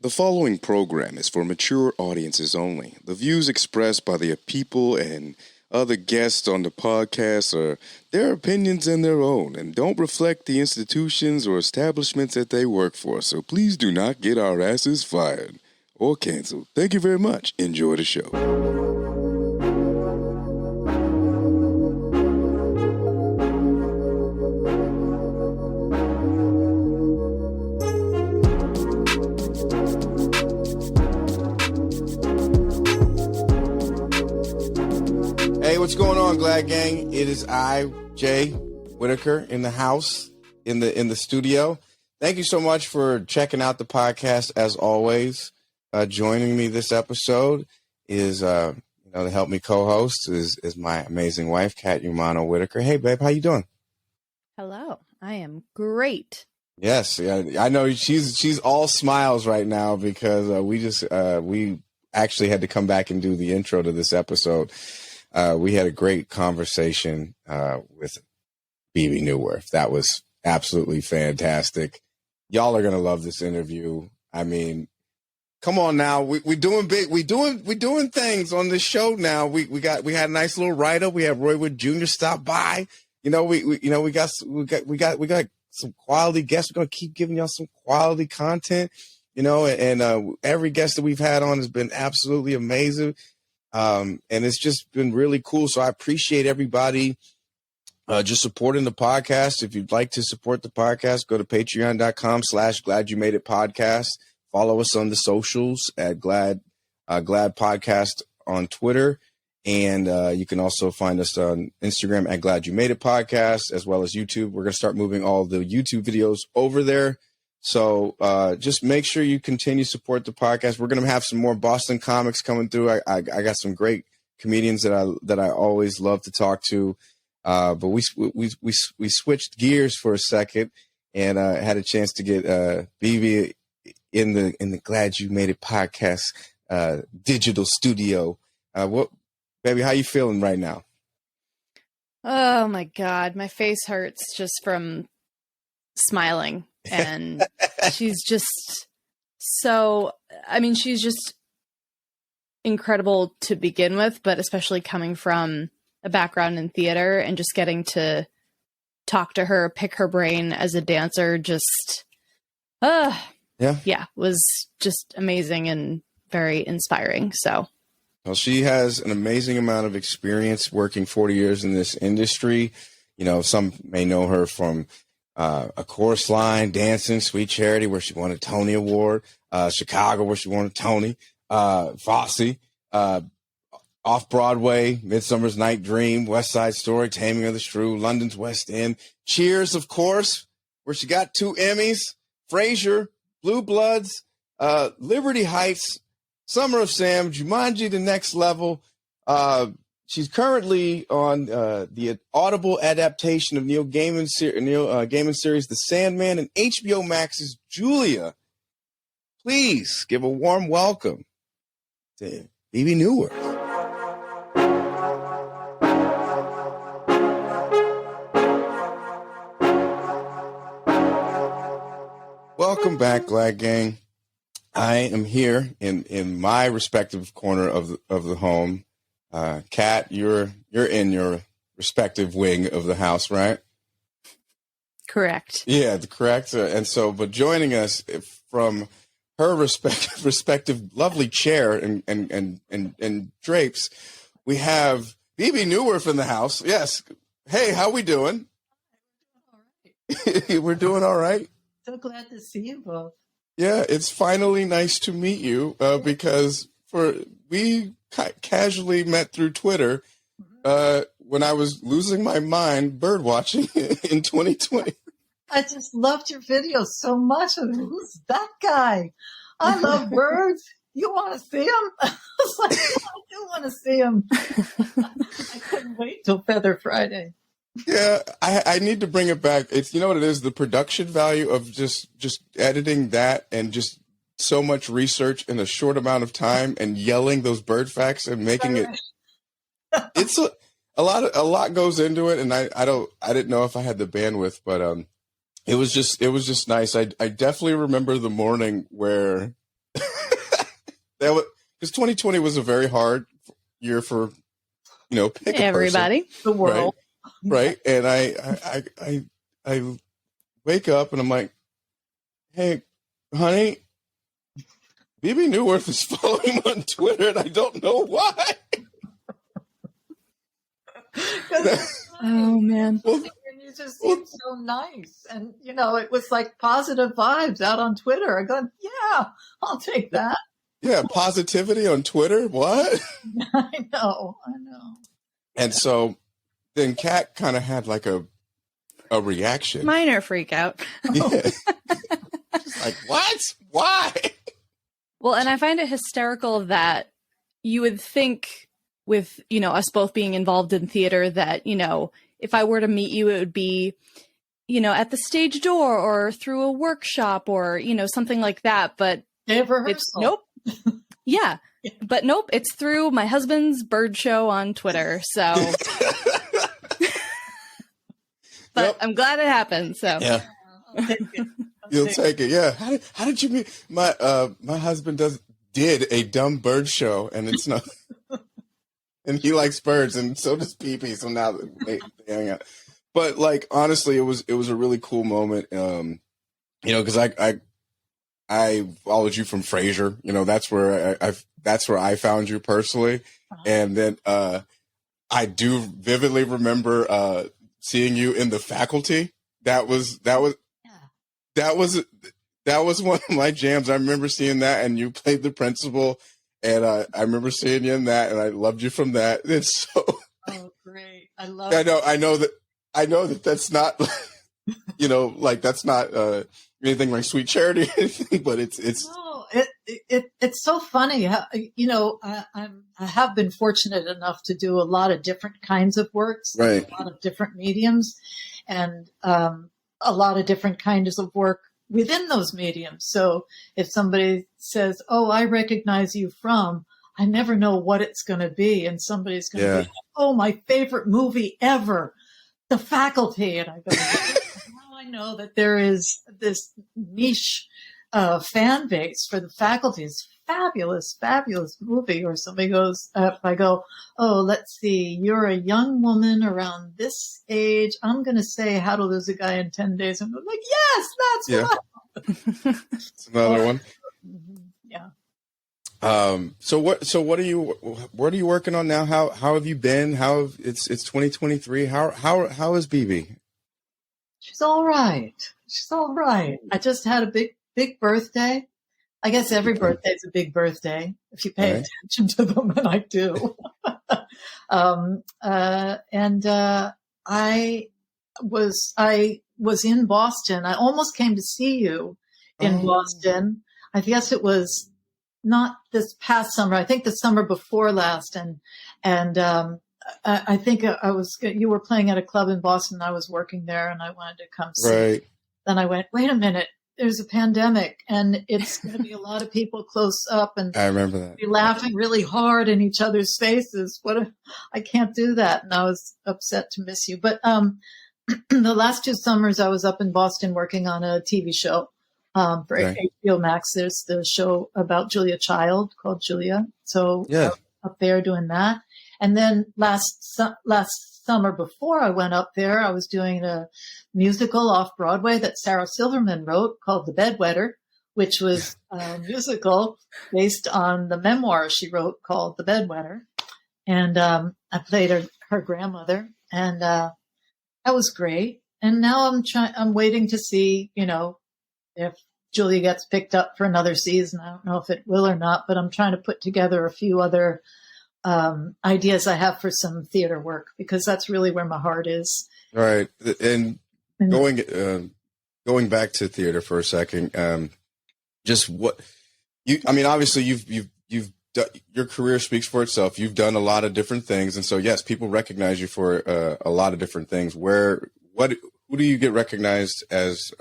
The following program is for mature audiences only. The views expressed by the people and other guests on the podcast are their opinions and their own and don't reflect the institutions or establishments that they work for. So please do not get our asses fired or canceled. Thank you very much. Enjoy the show. Hey, what's going on, Glad Gang? It is I, Jay Whitaker, in the house, in the studio. Thank you so much for checking out the podcast. As always, joining me this episode is, to help me co-host is my amazing wife, Kat Umano Whitaker. Hey, babe, how you doing? Hello, I am great. Yes, yeah, I know she's all smiles right now because we actually had to come back and do the intro to this episode. We had a great conversation with Bebe Neuwirth. That was absolutely fantastic. Y'all are gonna love this interview. I mean, come on now, we doing big, we doing things on this show now. We had a nice little write up. We had Roy Wood Jr. stop by. We got some quality guests. We're gonna keep giving y'all some quality content. And every guest that we've had on has been absolutely amazing. And it's just been really cool. So I appreciate everybody just supporting the podcast. If you'd like to support the podcast, go to patreon.com/GladYouMadeItPodcast. Follow us on the socials at Glad Podcast on Twitter. And you can also find us on Instagram at Glad You Made It Podcast, as well as YouTube. We're going to start moving all the YouTube videos over there. So just make sure you continue to support the podcast. We're going to have some more Boston comics coming through. I got some great comedians that I always love to talk to. But we switched gears for a second and had a chance to get Bebe in the Glad You Made It podcast digital studio. Baby, how you feeling right now? Oh my God, my face hurts just from smiling. And she's just she's just incredible to begin with, but especially coming from a background in theater and just getting to talk to her, pick her brain as a dancer, just, was just amazing and very inspiring. So. Well, she has an amazing amount of experience working 40 years in this industry. Some may know her from A Chorus Line, Dancin, Sweet Charity, where she won a Tony Award, Chicago, where she won a Tony, Fosse, Off-Broadway, Midsummer's Night Dream, West Side Story, Taming of the Shrew, London's West End, Cheers, of course, where she got 2 Emmys, Frasier, Blue Bloods, Liberty Heights, Summer of Sam, Jumanji, The Next Level. She's currently on the Audible adaptation of Neil Gaimin's series, The Sandman, and HBOMax's Julia. Please give a warm welcome to Bebe Neuwirth. Welcome back, Glad Gang. I am here in my respective corner of the home. Kat, you're in your respective wing of the house, right? Correct. Yeah, correct. But joining us from her respective lovely chair and drapes, we have Bebe Neuwirth in the house. Yes. Hey, how we doing? All right. We're doing all right. So glad to see you both. Yeah, it's finally nice to meet you because we casually met through Twitter when I was losing my mind bird watching in 2020. I just loved your videos so much. Who's that guy? I love birds. You want to see him? I was like, yeah, I do want to see him. I couldn't wait till Feather Friday. Yeah, I need to bring it back. It's, you know what it is, the production value of just editing that and just so much research in a short amount of time and yelling those bird facts and making it. It's a lot goes into it, and I didn't know if I had the bandwidth, but it was just nice. I definitely remember the morning where that was because 2020 was a very hard year for pick a everybody, person, the world, right? And I wake up and I'm like, hey, honey, Bebe Neuwirth is following him on Twitter, and I don't know why. Oh man. And you just seem so nice. And, it was like positive vibes out on Twitter. I go, yeah, I'll take that. Yeah, positivity on Twitter? What? I know. And so then Kat kind of had like a reaction. Minor freak out. Yeah. She's like, what? Why? Well, and I find it hysterical that you would think with, us both being involved in theater that, if I were to meet you, it would be, at the stage door or through a workshop or, something like that. But it's nope. Yeah. But nope. It's through my husband's bird show on Twitter. So, but Yep. I'm glad it happened. So Yeah. You'll take it. Yeah. How did you meet? My husband did a dumb bird show, and it's not, and he likes birds, and so does Pee-Pee. So now they hang out. But like honestly, it was a really cool moment. Because I followed you from Frasier. That's where I found you personally, and then I do vividly remember seeing you in The Faculty. That was one of my jams. I remember seeing that, and you played the principal, and I remember seeing you in that, and I loved you from that. It's so. Oh, great! I love. I know that that's not, that's not anything like Sweet Charity or anything, but it's. No, it's so funny. I have been fortunate enough to do a lot of different kinds of works, right? A lot of different mediums, and a lot of different kinds of work within those mediums. So if somebody says, "Oh, I recognize you from," I never know what it's going to be, and somebody's going to be, "Oh, my favorite movie ever, The Faculty," and I go, "Now I know that there is this niche fan base for The Faculty. It's fabulous, fabulous movie." Or somebody goes, if I go, "Oh, let's see, you're a young woman around this age. I'm going to say How to Lose a Guy in 10 Days." I'm like, yes, that's right. It's another one. Yeah. So what are you working on now? How have you been? It's 2023. How is Bebe? She's all right. I just had a big birthday. I guess every birthday is a big birthday if you pay attention to them, and I do. I was in Boston. I almost came to see you in Boston. I guess it was not this past summer. I think the summer before last, and I think you were playing at a club in Boston. I was working there, and I wanted to come see. Right. Then I went, wait a minute. There's a pandemic, and it's going to be a lot of people close up, and I remember that. Be laughing really hard in each other's faces. I can't do that, and I was upset to miss you. But the last 2 summers, I was up in Boston working on a TV show for HBOMax. There's the show about Julia Child called Julia. So up there doing that, and then last summer before I went up there, I was doing a musical Off-Broadway that Sarah Silverman wrote called The Bedwetter, which was a musical based on the memoir she wrote called The Bedwetter. And I played her grandmother, and that was great. And now I'm waiting to see, if Julia gets picked up for another season. I don't know if it will or not, but I'm trying to put together a few other ideas I have for some theater work, because that's really where my heart is. Right. And going back to theater for a second, just what obviously you've done, your career speaks for itself. You've done a lot of different things. And so, yes, people recognize you for a lot of different things. Who do you get recognized as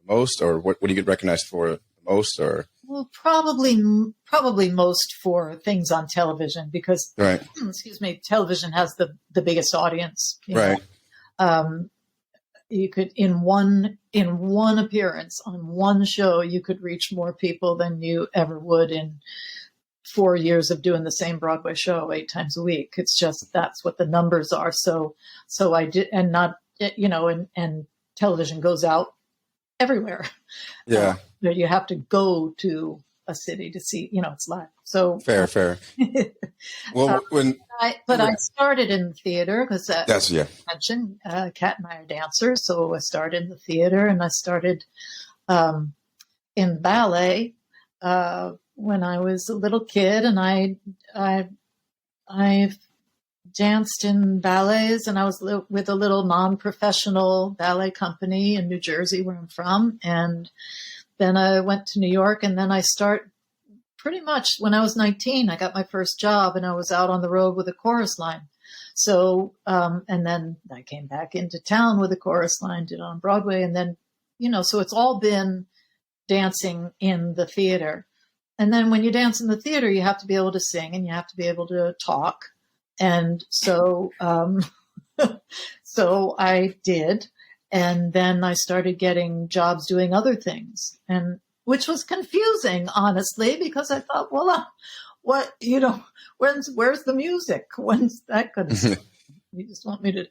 most, or what do you get recognized for most, or? Well, probably most for things on television, because, television has the biggest audience. You know? You could in one appearance on one show, you could reach more people than you ever would in 4 years of doing the same Broadway show 8 times a week. It's just, that's what the numbers are. So I did, and not, and television goes out everywhere. Yeah. You have to go to a city to see, it's live. So fair. Well, I started in theater because that's, yeah. I mentioned Kat and I are dancers. So I started in the theater, and I started in ballet when I was a little kid, and I danced in ballets, and I was with a little non-professional ballet company in New Jersey, where I'm from. And then I went to New York, and then I pretty much when I was 19, I got my first job, and I was out on the road with a chorus line. So, and then I came back into town with a chorus line, did on Broadway. And then, so it's all been dancing in the theater. And then when you dance in the theater, you have to be able to sing, and you have to be able to talk. And so, so I did. And then I started getting jobs doing other things, and which was confusing, honestly, because I thought, well, where's the music? When's that going to start? You just want me to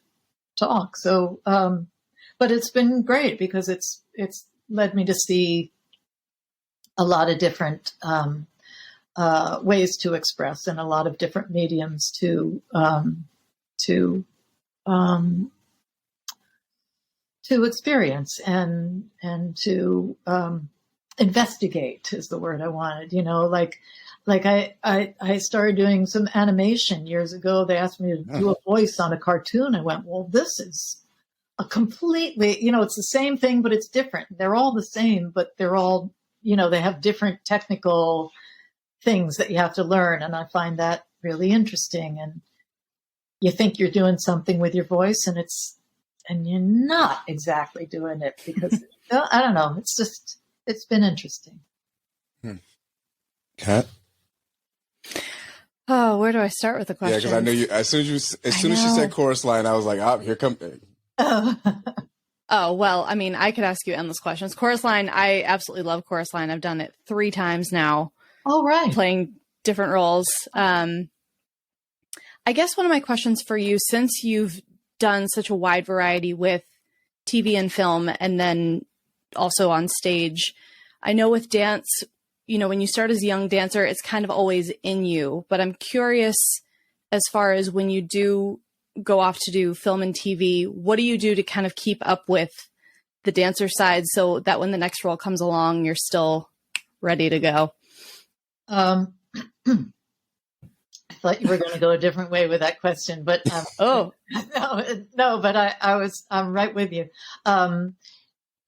talk. So, but it's been great because it's led me to see a lot of different ways to express, and a lot of different mediums to experience and to investigate is the word I wanted. Like I started doing some animation years ago. They asked me to do a voice on a cartoon. I went, well, this is a completely, it's the same thing, but it's different. They're all the same, but they're all, they have different technical things that you have to learn. And I find that really interesting. And you think you're doing something with your voice, and you're not exactly doing it because I don't know. It's been interesting. Kat? Oh, where do I start with the question? Yeah, because I know you. As soon as she said chorus line, I was like, "Oh, here come." Oh, well, I mean, I could ask you endless questions. Chorus line, I absolutely love chorus line. I've done it 3 times now. Oh, right. Playing different roles. I guess one of my questions for you, since you've done such a wide variety with TV and film, and then also on stage, I know with dance, when you start as a young dancer, it's kind of always in you. But I'm curious, as far as when you do go off to do film and TV, what do you do to kind of keep up with the dancer side so that when the next role comes along, you're still ready to go? I thought you were going to go a different way with that question, but no, but I'm right with you.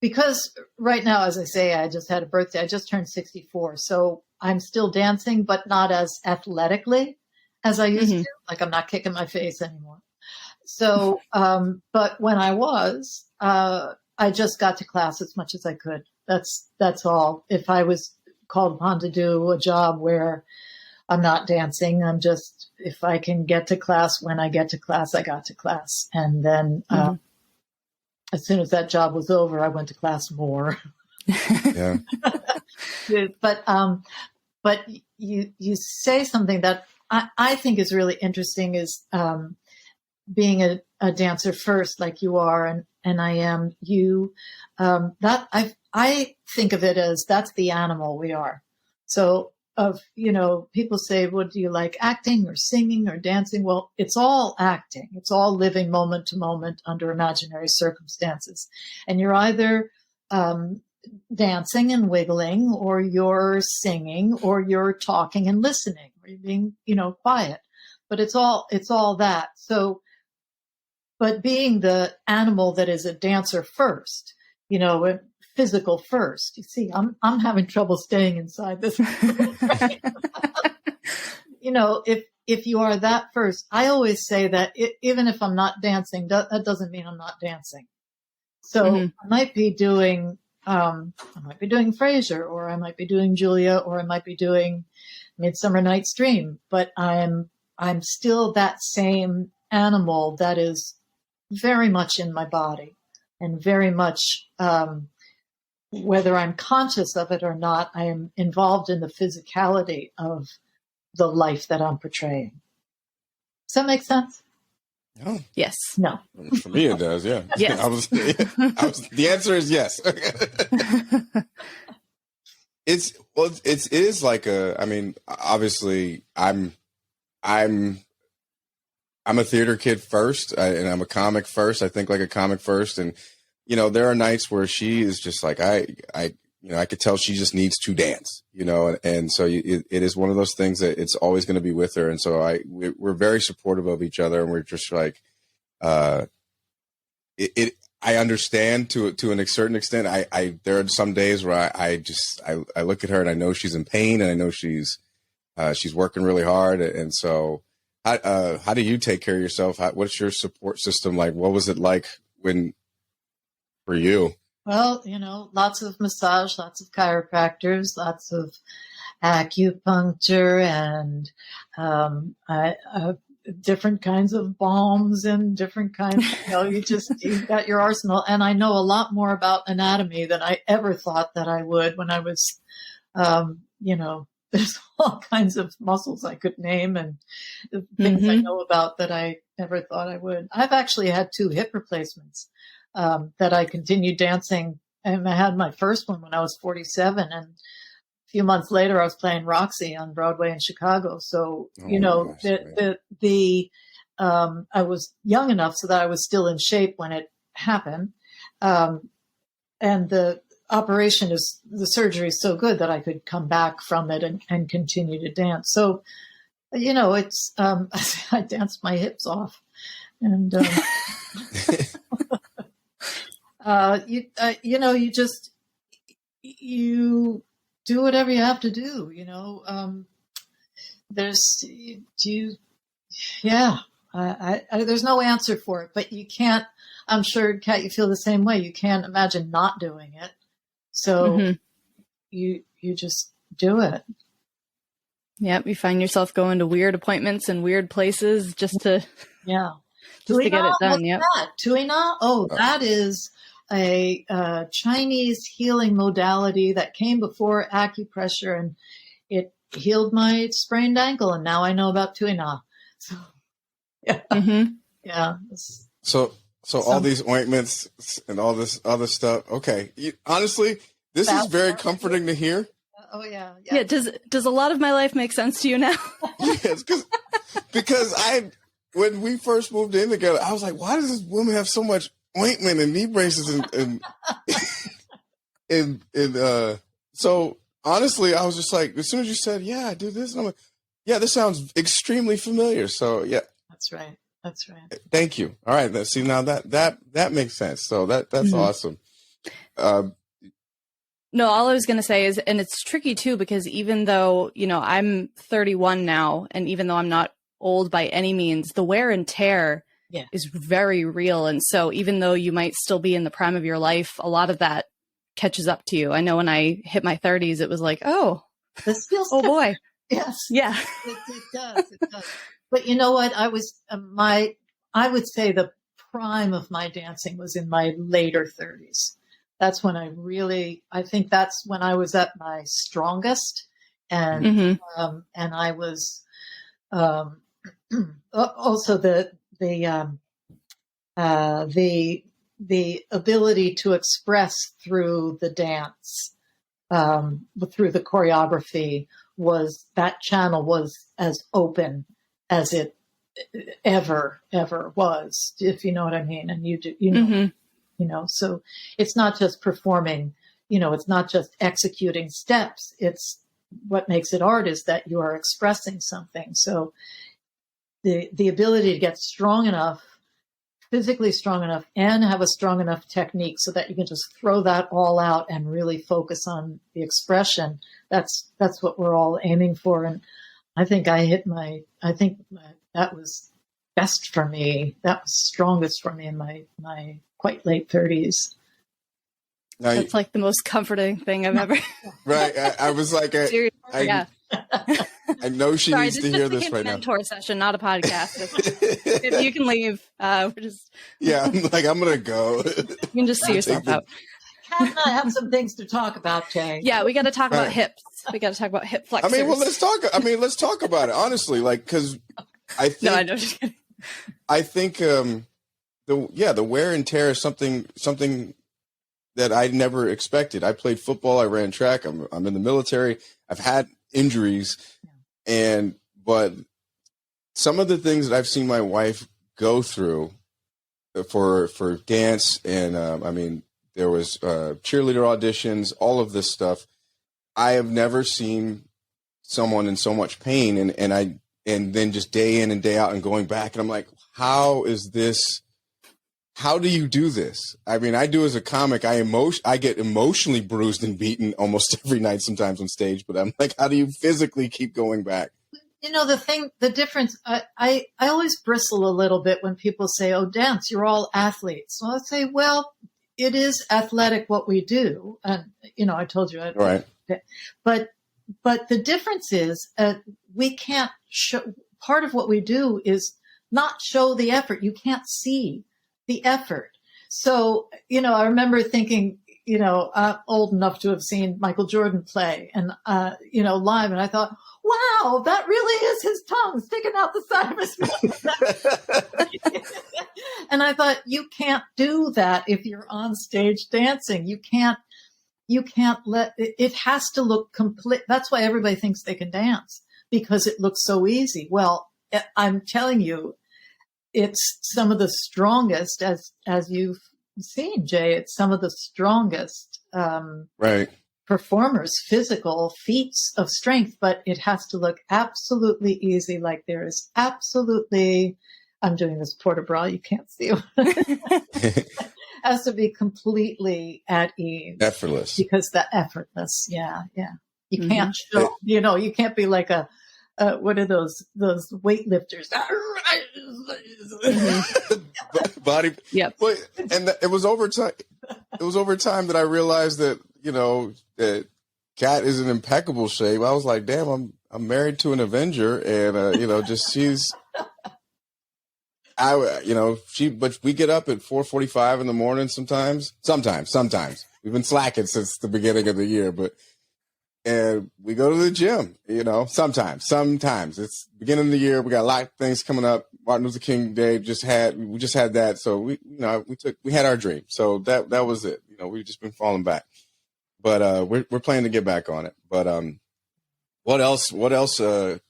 Because right now, as I say, I just had a birthday. I just turned 64. So I'm still dancing, but not as athletically as I used to. Like, I'm not kicking my face anymore. So, but when I was, I just got to class as much as I could. That's all. If I was called upon to do a job where I'm not dancing, if I can get to class, when I get to class, I got to class. And then, as soon as that job was over, I went to class more. Yeah. But you say something that I think is really interesting is being a dancer first, like you are, and I am. That I think of it as that's the animal we are. So people say, well, do you like acting or singing or dancing? Well, it's all acting. It's all living moment to moment under imaginary circumstances. And you're either dancing and wiggling, or you're singing, or you're talking and listening, or you're being, quiet. But it's all that. So, but being the animal that is a dancer first, physical first. You see, I'm having trouble staying inside this. Right? If you are that first, I always say that even if I'm not dancing, that doesn't mean I'm not dancing. So I might be doing Frasier, or I might be doing Julia, or I might be doing Midsummer Night's Dream, but I'm still that same animal that is very much in my body, and very much, whether I'm conscious of it or not, I am involved in the physicality of the life that I'm portraying. Does that make sense? Oh, Yes. No. for me it does. Yeah. Yes. The answer is yes. It is like I mean, obviously I'm a theater kid first, and I'm a comic first. I think like a comic first, and there are nights where she is just like I could tell she just needs to dance, and so it is one of those things that it's always going to be with her, and so we're very supportive of each other, and we're just like I understand to a certain extent. There are some days where I look at her and I know she's in pain, and I know she's working really hard, and so. How do you take care of yourself? What's your support system like? What was it like for you? Well, lots of massage, lots of chiropractors, lots of acupuncture, and different kinds of balms and different kinds. You've got your arsenal. And I know a lot more about anatomy than I ever thought that I would when I was, there's all kinds of muscles I could name and things I know about that I never thought I would. I've actually had 2 hip replacements that I continued dancing. And I had my first one when I was 47. And a few months later, I was playing Roxy on Broadway in Chicago. So, I was young enough so that I was still in shape when it happened. And the surgery is so good that I could come back from it and continue to dance. So, it's, I danced my hips off, and, you do whatever you have to do, there's no answer for it, but you can't, I'm sure, Kat, you feel the same way. You can't imagine not doing it. So you just do it. Yep. You find yourself going to weird appointments and weird places just to get it done. Yep. Tuina? Oh, that is a Chinese healing modality that came before acupressure, and it healed my sprained ankle. And now I know about Tuina. So, yeah. So all these ointments and all this other stuff. Okay. Honestly, this is very comforting to hear. Oh yeah. Yeah. Does a lot of my life make sense to you now? Yes. Because when we first moved in together, I was like, why does this woman have so much ointment and knee braces and so honestly, I was just like, as soon as you said, yeah, I do this, and I'm like, yeah, this sounds extremely familiar. So yeah. That's right. Thank you. All right. See, now that makes sense. So that's awesome. No, all I was going to say is, and it's tricky too, because even though, I'm 31 now, and even though I'm not old by any means, the wear and tear is very real. And so even though you might still be in the prime of your life, a lot of that catches up to you. I know when I hit my 30s, it was like, oh, this feels boy. Yes. Yeah. It does. But you know what? I was I would say the prime of my dancing was in my later 30s. That's when I think that's when I was at my strongest, and I was also the ability to express through the dance, through the choreography, that channel was as open as it ever was, if you know what I mean. And you know, so it's not just performing, it's not just executing steps. It's what makes it art is that you are expressing something. So the ability to get strong enough, physically strong enough, and have a strong enough technique so that you can just throw that all out and really focus on the expression. That's what we're all aiming for. And I think that was best for me. That was strongest for me in my quite late 30s. That's like the most comforting thing I've ever. Right. I was like, I know she needs to hear this right now. This is a mentor session, not a podcast. If you can leave, we're just. Yeah, I'm going to go. You can just see yourself out. Kat and I have some things to talk about, Jay. Yeah, we got to talk about Right. hips. We got to talk about hip flexors. I mean, well, let's talk about it honestly, like, because I think No, I know. Just kidding. I think the wear and tear is something that I never expected. I played football, I ran track, I'm in the military. I've had injuries, but some of the things that I've seen my wife go through for dance, and I mean, there was cheerleader auditions, all of this stuff. I have never seen someone in so much pain, and then just day in and day out and going back, and I'm like, how do you do this? I mean, I do as a comic, I get emotionally bruised and beaten almost every night, sometimes on stage, but I'm like, how do you physically keep going back? You know, the difference, I always bristle a little bit when people say, oh, dance, you're all athletes. So I say, well, it is athletic what we do. And, you know, I told you. Right. But the difference is we can't show, part of what we do is not show the effort. You can't see the effort. So, you know, I remember thinking, you know, I'm old enough to have seen Michael Jordan play and, you know, live. And I thought, wow, that really is his tongue sticking out the side of his mouth. And I thought, you can't do that if you're on stage dancing. You can't let it has to look complete. That's why everybody thinks they can dance, because it looks so easy. Well, I'm telling you, it's some of the strongest, as you've seen, Jay, it's some of the strongest Right. performers, physical feats of strength, but it has to look absolutely easy. Like there is absolutely, I'm doing this port bras, you can't see it. Has to be completely at ease. Effortless. Because the effortless. Yeah. You can't show, you know, you can't be like what are those weightlifters? Body. Yep. But, and it was over time. It was over time that I realized that, you know, that Kat is in impeccable shape. I was like, damn, I'm married to an Avenger, and you know, just but we get up at 4:45 in the morning sometimes. We've been slacking since the beginning of the year, and we go to the gym, you know, sometimes it's beginning of the year. We got a lot of things coming up. Martin Luther King Day we just had that. So we had our dream. So that was it. You know, we've just been falling back, but we're planning to get back on it. But what else are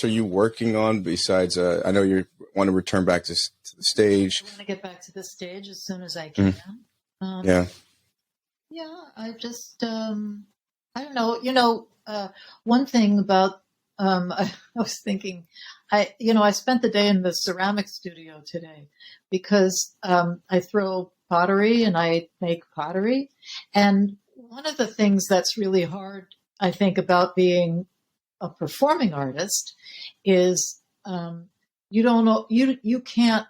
you working on besides, I know you want to return back to the stage. I want to get back to the stage as soon as I can. Yeah, I just, I don't know, you know, one thing about, I was thinking, I spent the day in the ceramic studio today because I throw pottery and I make pottery. And one of the things that's really hard, I think, about being a performing artist is you don't know, you can't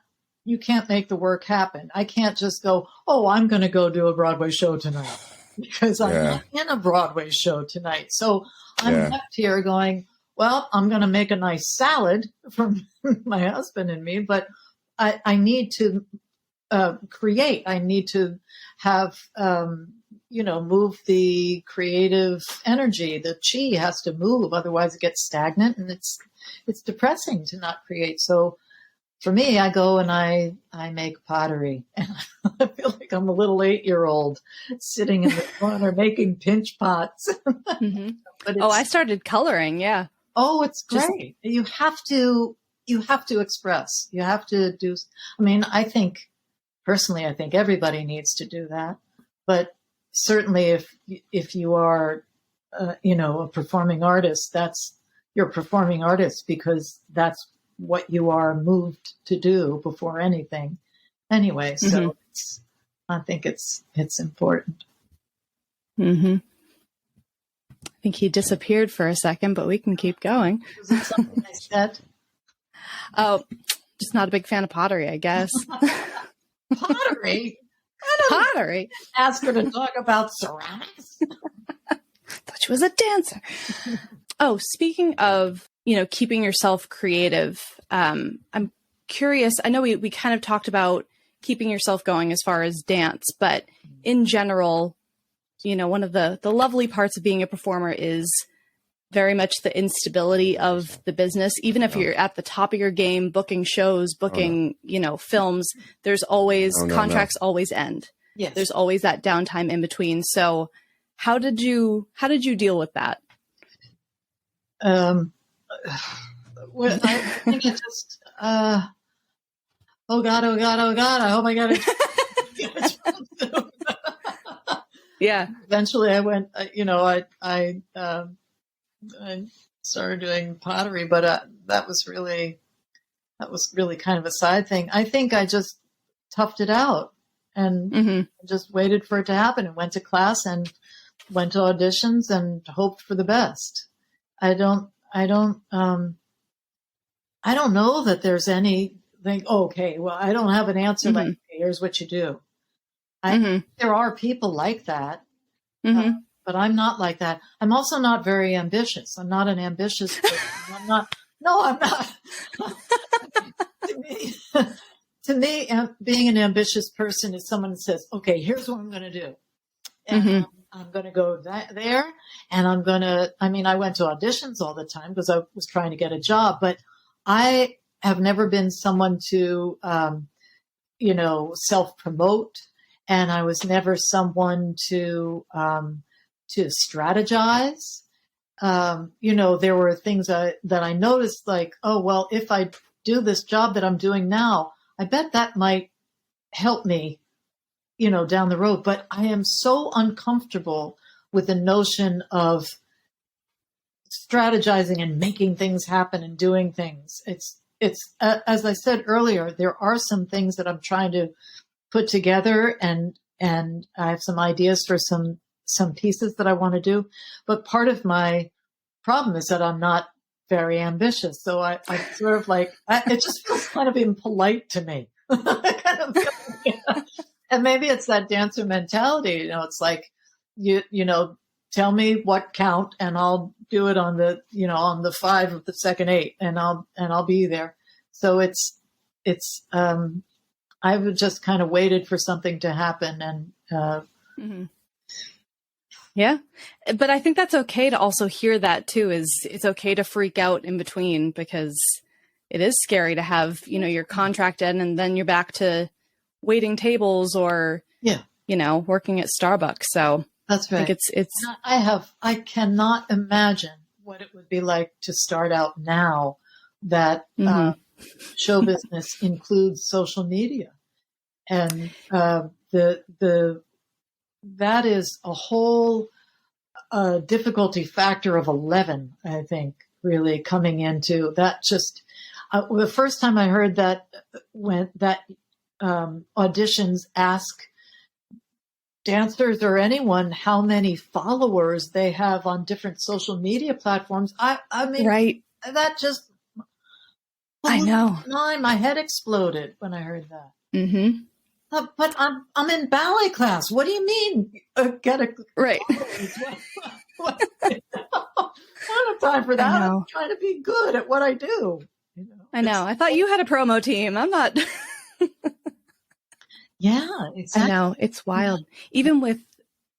make the work happen. I can't just go, oh, I'm going to go do a Broadway show tonight because I'm not in a Broadway show tonight. So I'm left here going, well, I'm going to make a nice salad for my husband and me, but I need to create. I need to have, move the creative energy. The chi has to move. Otherwise it gets stagnant and it's depressing to not create. So for me, I go and I make pottery, and I feel like I'm a little 8-year-old sitting in the corner making pinch pots. Mm-hmm. But I started coloring. Yeah. Oh, it's great. You have to express. You have to do. I mean, I think everybody needs to do that. But certainly, if you are, a performing artist, you're a performing artist because that's what you are moved to do before anything. Anyway, so I think it's important. Mm-hmm. I think he disappeared for a second, but we can keep going. Was it something I said? Oh, just not a big fan of pottery, I guess. Pottery? Pottery? Ask her to talk about ceramics. Thought she was a dancer. Oh, speaking of, keeping yourself creative, I'm curious. I know we kind of talked about keeping yourself going as far as dance, but in general, you know, one of the lovely parts of being a performer is very much the instability of the business. Even if you're at the top of your game, booking shows, booking, you know, films, there's always contracts always end. Yes. There's always that downtime in between. So how did you deal with that? Well, I think it just, oh God, I hope I got it. Yeah. Eventually I went, you know, I started doing pottery, but that was really kind of a side thing. I think I just toughed it out and just waited for it to happen and went to class and went to auditions and hoped for the best. I don't know that there's anything, okay, well, I don't have an answer like, here's what you do. There are people like that, but I'm not like that. I'm also not very ambitious. I'm not an ambitious person. I'm not. To me, being an ambitious person is someone that says, okay, here's what I'm going to do. And I'm going to go there, and I'm going to, I mean, I went to auditions all the time because I was trying to get a job, but I have never been someone to, you know, self-promote, and I was never someone to strategize. You know, there were things that I noticed, like, oh, well, if I do this job that I'm doing now, I bet that might help me, you know, down the road. But I am so uncomfortable with the notion of strategizing and making things happen and doing things. It's as I said earlier, there are some things that I'm trying to put together, and I have some ideas for some pieces that I want to do. But part of my problem is that I'm not very ambitious. So I sort of like, it just feels kind of impolite to me. And maybe it's that dancer mentality. You know, it's like, you know, tell me what count and I'll do it on the, you know, on the 5 of the second 8, and I'll be there. So I would just kind of waited for something to happen, and, yeah. But I think that's okay to also hear that too, is it's okay to freak out in between, because it is scary to have, you know, your contract in and then you're back to waiting tables or, you know, working at Starbucks. So that's right. I think I cannot imagine what it would be like to start out now that show business includes social media. And that is a whole difficulty factor of 11, I think, really coming into that. Just the first time I heard that, when that auditions ask dancers or anyone how many followers they have on different social media platforms, I mean, right. That just, I know. My head exploded when I heard that. But I'm in ballet class. What do you mean? Get a right. I don't have time for that. I'm trying to be good at what I do. You know, I know. I thought you had a promo team. I'm not. Yeah, exactly. I know, it's wild. Even with,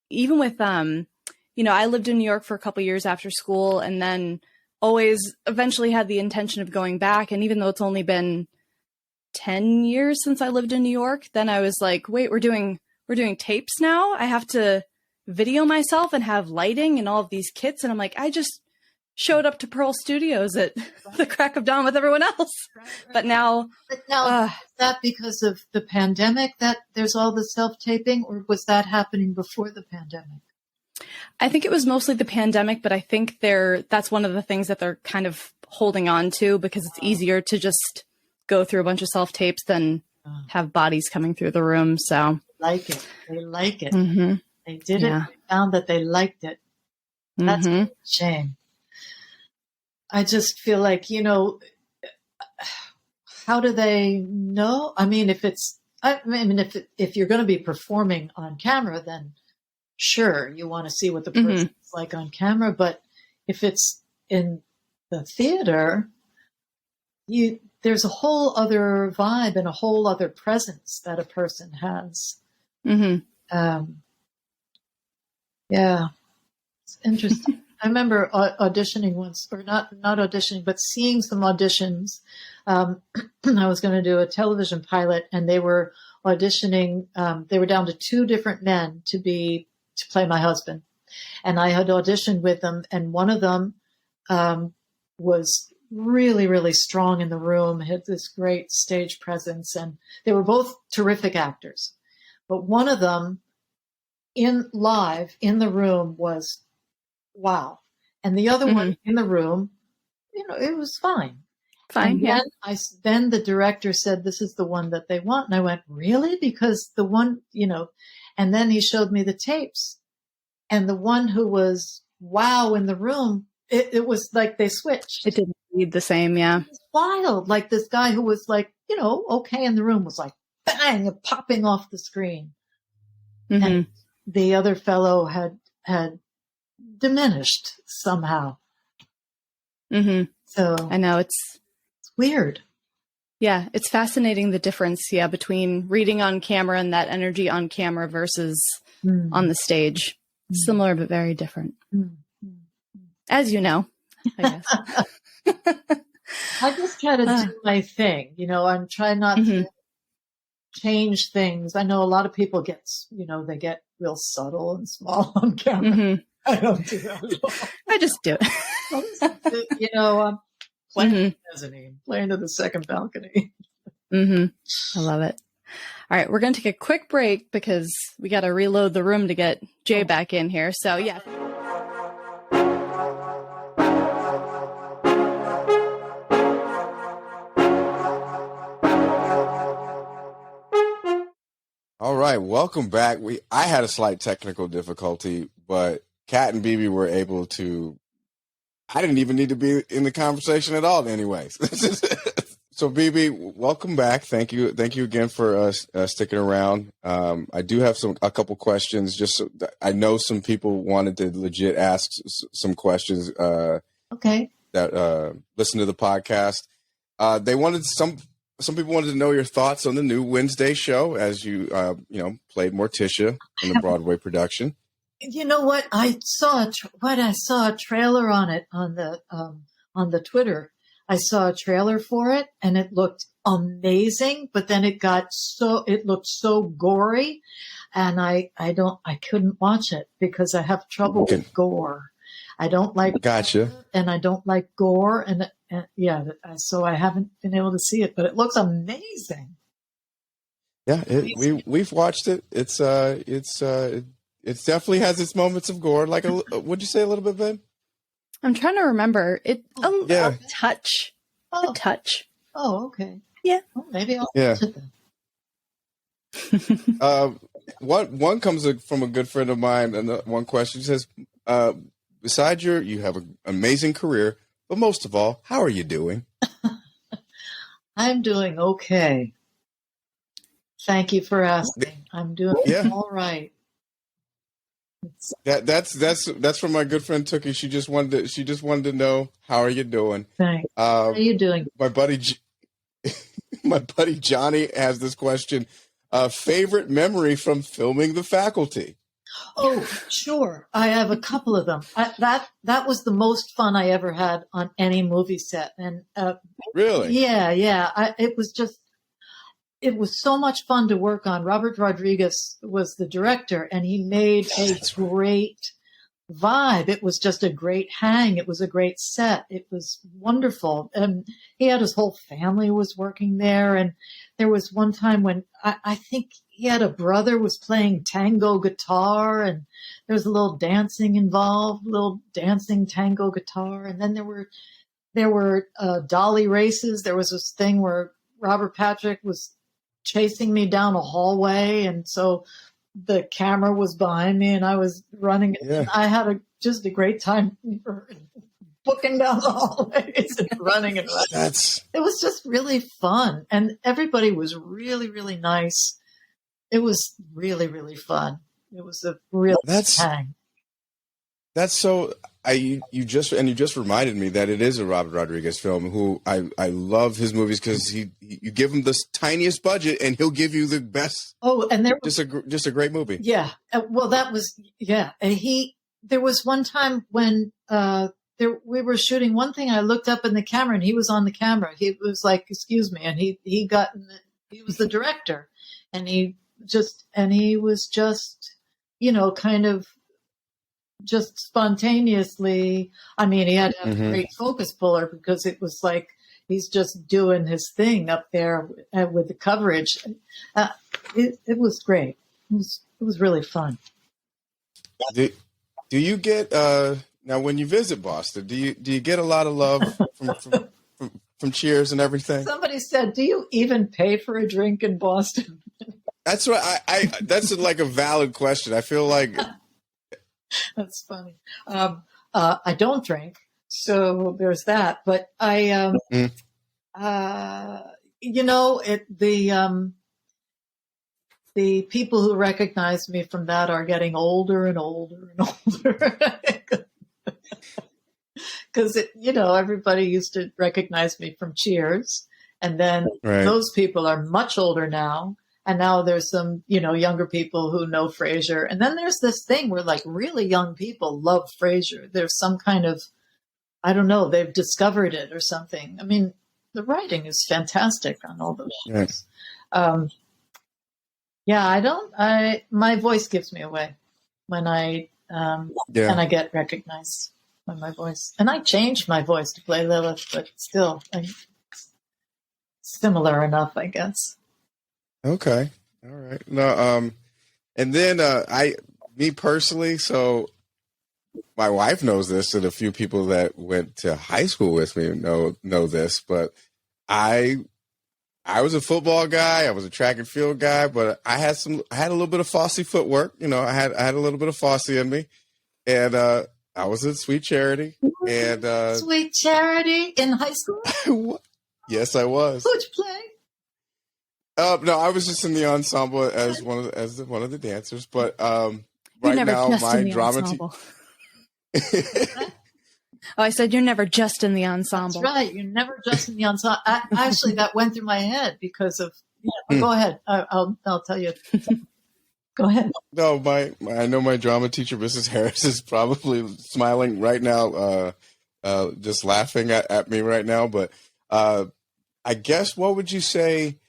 you know, I lived in New York for a couple years after school, and then always eventually had the intention of going back. And even though it's only been 10 years since I lived in New York, then I was like, wait, we're doing tapes now. I have to video myself and have lighting and all of these kits. And I'm like, I just showed up to Pearl Studios at the crack of dawn with everyone else. Right. But now is that because of the pandemic that there's all the self-taping, or was that happening before the pandemic? I think it was mostly the pandemic, but I think that's one of the things that they're kind of holding on to, because it's easier to just go through a bunch of self-tapes than have bodies coming through the room. So they like it. They did it. They found that they liked it. That's a shame. I just feel like, you know, how do they know? I mean, if you're going to be performing on camera, then sure, you want to see what the person's like on camera. But if it's in the theater, there's a whole other vibe and a whole other presence that a person has. Yeah, it's interesting. I remember auditioning once, or not auditioning, but seeing some auditions. I was going to do a television pilot, and they were auditioning. They were down to 2 different men to play my husband, and I had auditioned with them, and one of them was really, really strong in the room, had this great stage presence, and they were both terrific actors. But one of them live in the room was wow. And the other one in the room, it was fine. Fine. And then the director said, this is the one that they want. And I went, really? Because the one, and then he showed me the tapes, and the one who was wow in the room, it was like they switched. It didn't read the same. Yeah. It was wild. Like this guy who was like, okay in the room was like bang, popping off the screen. Mm-hmm. And the other fellow had diminished somehow. Mm-hmm. So I know it's weird. Yeah, it's fascinating the difference, between reading on camera and that energy on camera versus on the stage. Similar but very different. As you know, I guess. I just try to do my thing. I'm trying not to change things. I know a lot of people they get real subtle and small on camera. I don't do that at all. I just do it. Playing mezzanine, playing to the second balcony. I love it. All right, we're going to take a quick break because we got to reload the room to get Jay back in here. So, yeah. All right, welcome back. I had a slight technical difficulty, but Kat and Bebe were able to. I didn't even need to be in the conversation at all, anyways. So, Bebe, welcome back. Thank you again for sticking around. I do have a couple questions. Just so I know some people wanted to legit ask some questions. Okay. That listen to the podcast. They wanted some people wanted to know your thoughts on the new Wednesday show as you played Morticia in the Broadway production. You know what? I saw a trailer on it on the Twitter. I saw a trailer for it and it looked amazing, but then it looked so gory, and I couldn't watch it because I have trouble with gore. I don't like Gotcha. And I don't like gore, and so I haven't been able to see it, but it looks amazing. Yeah, we've watched it. It definitely has its moments of gore. Like, would you say a little bit, babe? I'm trying to remember it. A touch. Oh. A touch. Oh, okay. Yeah. Well, maybe I'll watch it then. One comes from a good friend of mine, and one question says, besides you have an amazing career, but most of all, how are you doing? I'm doing okay. Thank you for asking. I'm doing all right. That's from my good friend Tookie. She just wanted to know, how are you doing? Thanks. How are you doing? My buddy Johnny has this question. Favorite memory from filming The Faculty? Oh, sure. I have a couple of them. That was the most fun I ever had on any movie set. And really? Yeah. It was so much fun to work on. Robert Rodriguez was the director, and he made a great vibe. It was just a great hang. It was a great set. It was wonderful. And he had his whole family was working there. And there was one time when I think he had a brother who was playing tango guitar, and there was a little dancing involved, little dancing tango guitar. And then there were dolly races. There was this thing where Robert Patrick was chasing me down a hallway, and so the camera was behind me and I was running. And I had just a great time booking down the hallways and running and running. It was just really fun, and everybody was really, really nice. It was really, really fun. It was a real hang. That's so. you just reminded me that it is a Robert Rodriguez film. Who I love his movies because you give him the tiniest budget and he'll give you the best. Oh, and there was just a great movie. Yeah, well, that was and there was one time when we were shooting one thing. I looked up in the camera and he was on the camera. He was like, "Excuse me," and he was the director, and he was just kind of just spontaneously. I mean, he had to have a great focus puller because it was like he's just doing his thing up there with the coverage. It was great. It was really fun. Do you get now when you visit Boston? Do you get a lot of love from Cheers and everything? Somebody said, "Do you even pay for a drink in Boston?" That's right. That's like a valid question. I feel like that's funny. I don't drink, so there's that. But the people who recognize me from that are getting older and older and older. Because everybody used to recognize me from Cheers, and then those people are much older now. And now there's some, younger people who know Frasier. And then there's this thing where like really young people love Frasier. There's some kind of, I don't know, they've discovered it or something. I mean, the writing is fantastic on all those shows. My voice gives me away when and I get recognized by my voice. And I changed my voice to play Lilith, but still similar enough, I guess. Okay. All right. No, and then me personally, so my wife knows this, and a few people that went to high school with me know this, but I was a football guy, I was a track and field guy, but I had a little bit of Fosse footwork. I had a little bit of Fosse in me, and I was at Sweet Charity, and Sweet Charity in high school. Yes, I was. Who'd you play? No, I was just in the ensemble as one of the dancers. But right now, my drama team. I said you're never just in the ensemble. That's right. You're never just in the ensemble. Actually, that went through my head because of. Yeah, Go ahead. I'll tell you. Go ahead. No, I know my drama teacher, Mrs. Harris, is probably smiling right now, just laughing at me right now. But I guess what would you say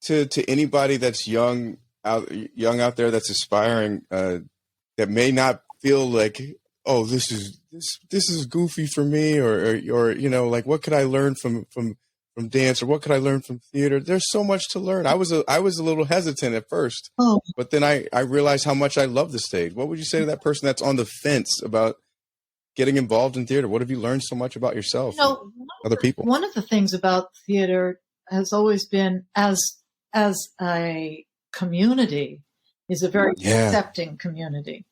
to anybody that's young out there that's aspiring, that may not feel like, oh, this is goofy for me, or like, what could I learn from dance, or what could I learn from theater? There's so much to learn. I was a little hesitant at first, but then I realized how much I love the stage. What would you say to that person that's on the fence about getting involved in theater? What have you learned so much about yourself and other people? One of the things about theater has always been, as a community, is a very accepting community.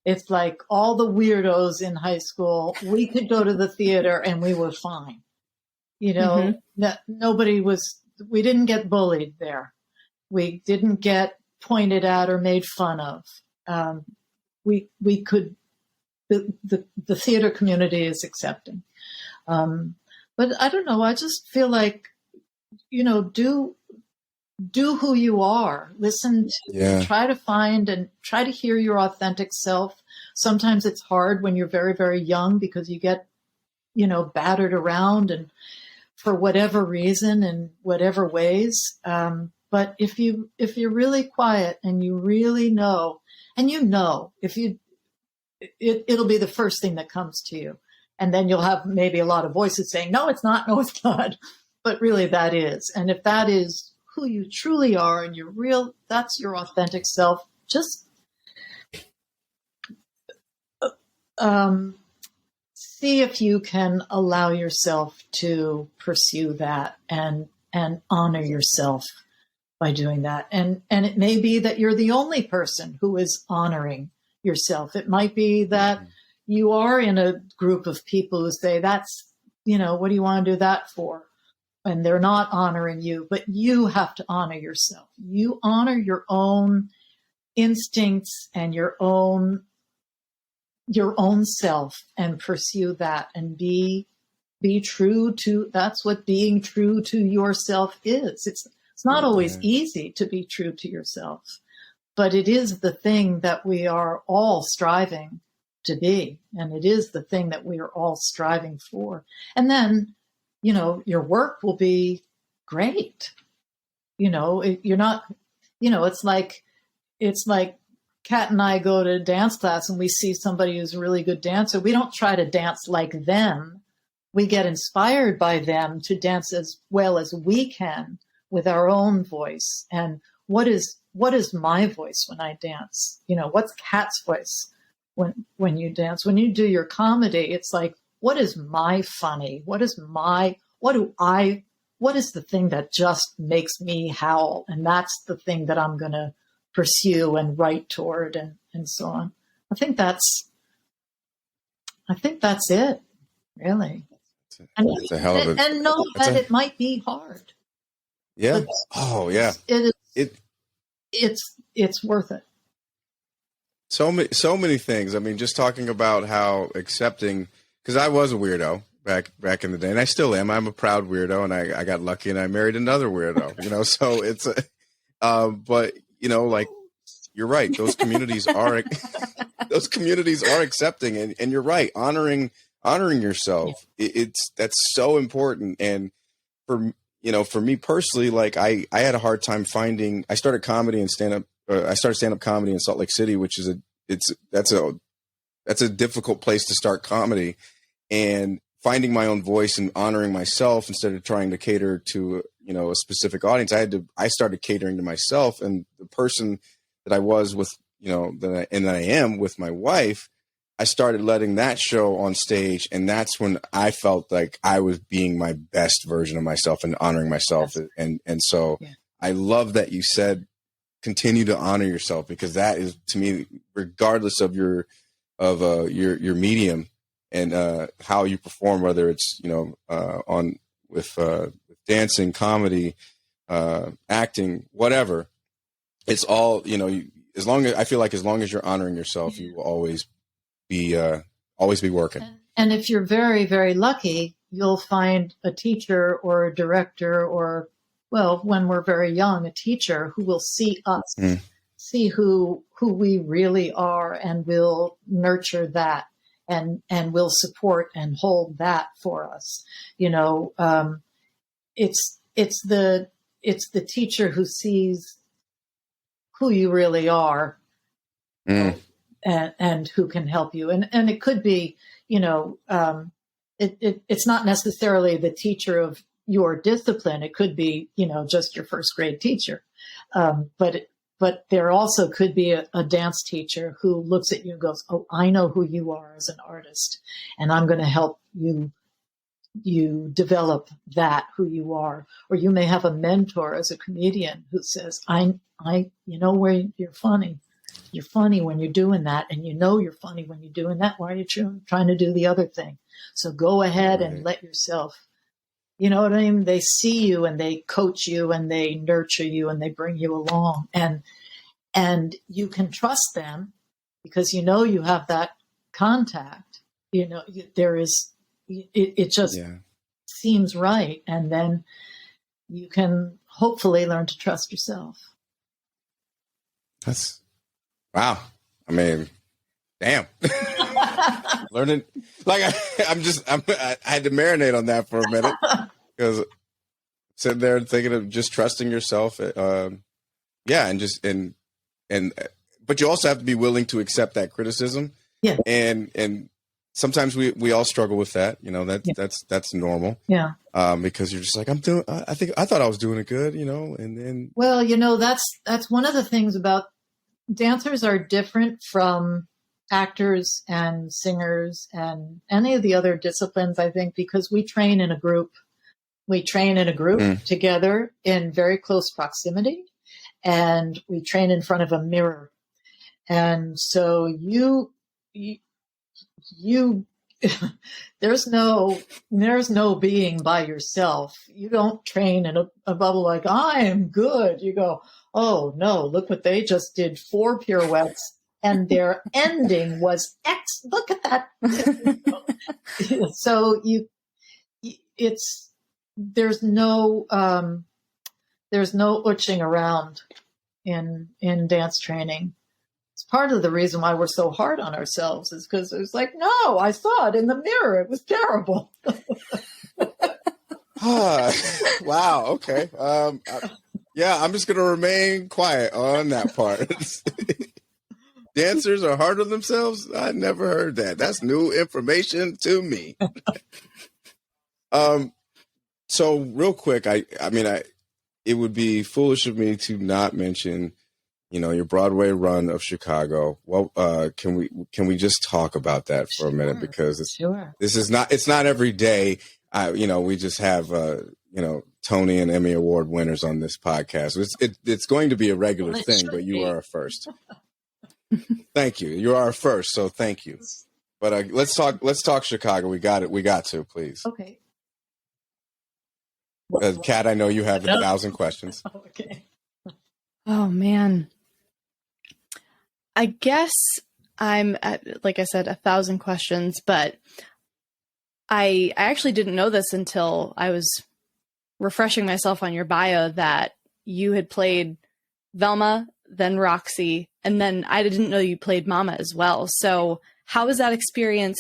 It's like all the weirdos in high school, we could go to the theater and we were fine. That we didn't get bullied there. We didn't get pointed at or made fun of. We could, the theater community is accepting. But I don't know, I just feel like, do who you are. Listen to, try to find and try to hear your authentic self. Sometimes it's hard when you're very, very young because you get, battered around and for whatever reason and whatever ways. But if you're really quiet and you really know, and it'll be the first thing that comes to you. And then you'll have maybe a lot of voices saying, no, it's not. No, it's not. But really that is. And if that is who you truly are and that's your authentic self, just see if you can allow yourself to pursue that and honor yourself by doing that. And it may be that you're the only person who is honoring yourself. It might be that you are in a group of people who say, that's, what do you want to do that for? And they're not honoring you, but you have to honor yourself. You honor your own instincts and your own your own self and pursue that and be true to, that's what being true to yourself is. It's not always easy to be true to yourself, but it is the thing that we are all striving to be. And it is the thing that we are all striving for. And then, you know, your work will be great. You know, you're not, you know, it's like Kat and I go to dance class and we see somebody who's a really good dancer. We don't try to dance like them. We get inspired by them to dance as well as we can with our own voice. And what is my voice when I dance? You know, what's Kat's voice when you dance? When you do your comedy, it's like, what is my funny? What is the thing that just makes me howl? And that's the thing that I'm going to pursue and write toward and so on. I think that's it, really. It's a hell of a, and know that it might be hard. Yeah. Oh yeah. It's worth it. So many things. I mean, just talking about how accepting, because I was a weirdo back in the day, and I still am. I'm a proud weirdo, and I got lucky and I married another weirdo, you know, so it's but you know, like, you're right. Those communities are accepting, and you're right. Honoring yourself. That's so important. And for me personally, like I had a hard time finding, I started comedy and I started stand-up comedy in Salt Lake City, which is that's a difficult place to start comedy, and finding my own voice and honoring myself instead of trying to cater to, you know, a specific audience. I started catering to myself, and the person that I was with, you know, that I am with my wife, I started letting that show on stage. And that's when I felt like I was being my best version of myself and honoring myself. And so I love that you said, continue to honor yourself, because that is, to me, regardless of your medium and how you perform, whether it's, you know, with dancing, comedy, acting, whatever, it's all, you know, I feel like as long as you're honoring yourself, you will always be working. And if you're very, very lucky, you'll find a teacher or a director, or, well, when we're very young, a teacher who will see us, see who we really are, and will nurture that and will support and hold that for us. You know, it's the teacher who sees who you really are, and who can help you. And it could be, you know, it's not necessarily the teacher of your discipline. It could be, you know, just your first grade teacher. But there also could be a dance teacher who looks at you and goes, oh, I know who you are as an artist, and I'm going to help you develop that, who you are. Or you may have a mentor as a comedian who says, you know where you're funny. You're funny when you're doing that, and you know you're funny when you're doing that. Why are you trying to do the other thing? So go ahead and let yourself, you know what I mean? They see you and they coach you and they nurture you and they bring you along, and you can trust them because you know you have that contact. You know, there is, it just seems right. And then you can hopefully learn to trust yourself. That's, wow. I mean, damn. Learning, like I had to marinate on that for a minute, because sitting there and thinking of just trusting yourself. And but you also have to be willing to accept that criticism. Yeah. And sometimes we all struggle with that. You know, that's normal. Yeah. Because you're just like, I thought I was doing it good, you know, and then. Well, you know, that's one of the things about dancers are different from actors and singers and any of the other disciplines, I think, because we train in a group. We train in a group together in very close proximity, and we train in front of a mirror. And so you there's no being by yourself. You don't train in a bubble like, I am good. You go, oh no, look what they just did, 4 pirouettes and their ending was look at that. So there's no utching around in dance training. It's part of the reason why we're so hard on ourselves is because it's like, no, I saw it in the mirror. It was terrible. Wow. Okay. Yeah, I'm just going to remain quiet on that part. Dancers are hard on themselves? I never heard that. That's new information to me. So real quick, I mean, it would be foolish of me to not mention, your Broadway run of Chicago. Well, can we just talk about that for a minute? Because it's not every day. We just have, Tony and Emmy Award winners on this podcast. It's going to be a regular thing, but you are a first. Thank you. You are a first, so thank you. But let's talk Chicago. We got it. We got to, please. Okay. Kat, I know you have 1,000 questions. Okay. Oh man. I guess I'm at, like I said, 1,000 questions, but I actually didn't know this until I was refreshing myself on your bio that you had played Velma, then Roxy, and then I didn't know you played Mama as well. So how was that experience?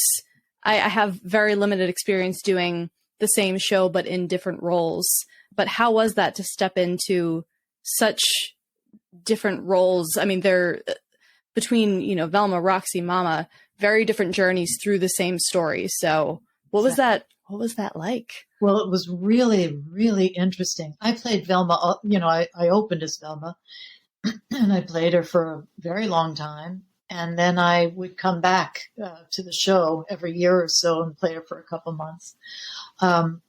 I have very limited experience doing the same show, but in different roles. But how was that to step into such different roles? I mean, they're between, Velma, Roxy, Mama, very different journeys through the same story. So what was that like? Well, it was really, really interesting. I played Velma, I opened as Velma and I played her for a very long time. And then I would come back to the show every year or so and play her for a couple months. And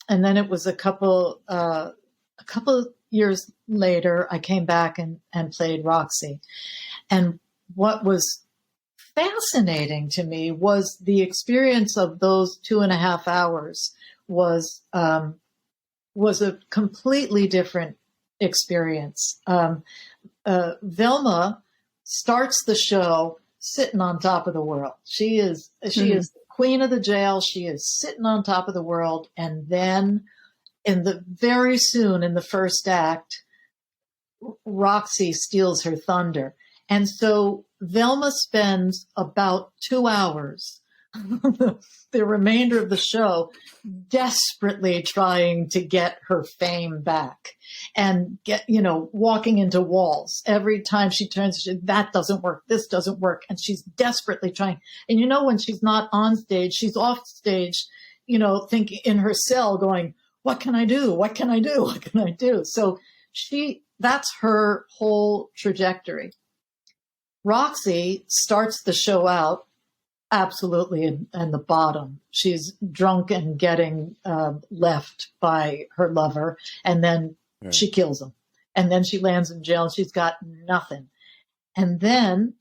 then it was a couple years later, I came back and played Roxy. And what was fascinating to me was the experience of those 2.5 hours was a completely different experience. Velma starts the show sitting on top of the world. She is the queen of the jail. She is sitting on top of the world. And then very soon in the first act, Roxy steals her thunder. And so Velma spends about 2 hours, the remainder of the show, desperately trying to get her fame back and walking into walls. Every time she turns, that doesn't work. This doesn't work. And she's desperately trying. And when she's not on stage, she's off stage, thinking in her cell going, what can I do? What can I do? What can I do? So that's her whole trajectory. Roxy starts the show out absolutely in the bottom. She's drunk and getting left by her lover, and then she kills him. And then she lands in jail and she's got nothing. And then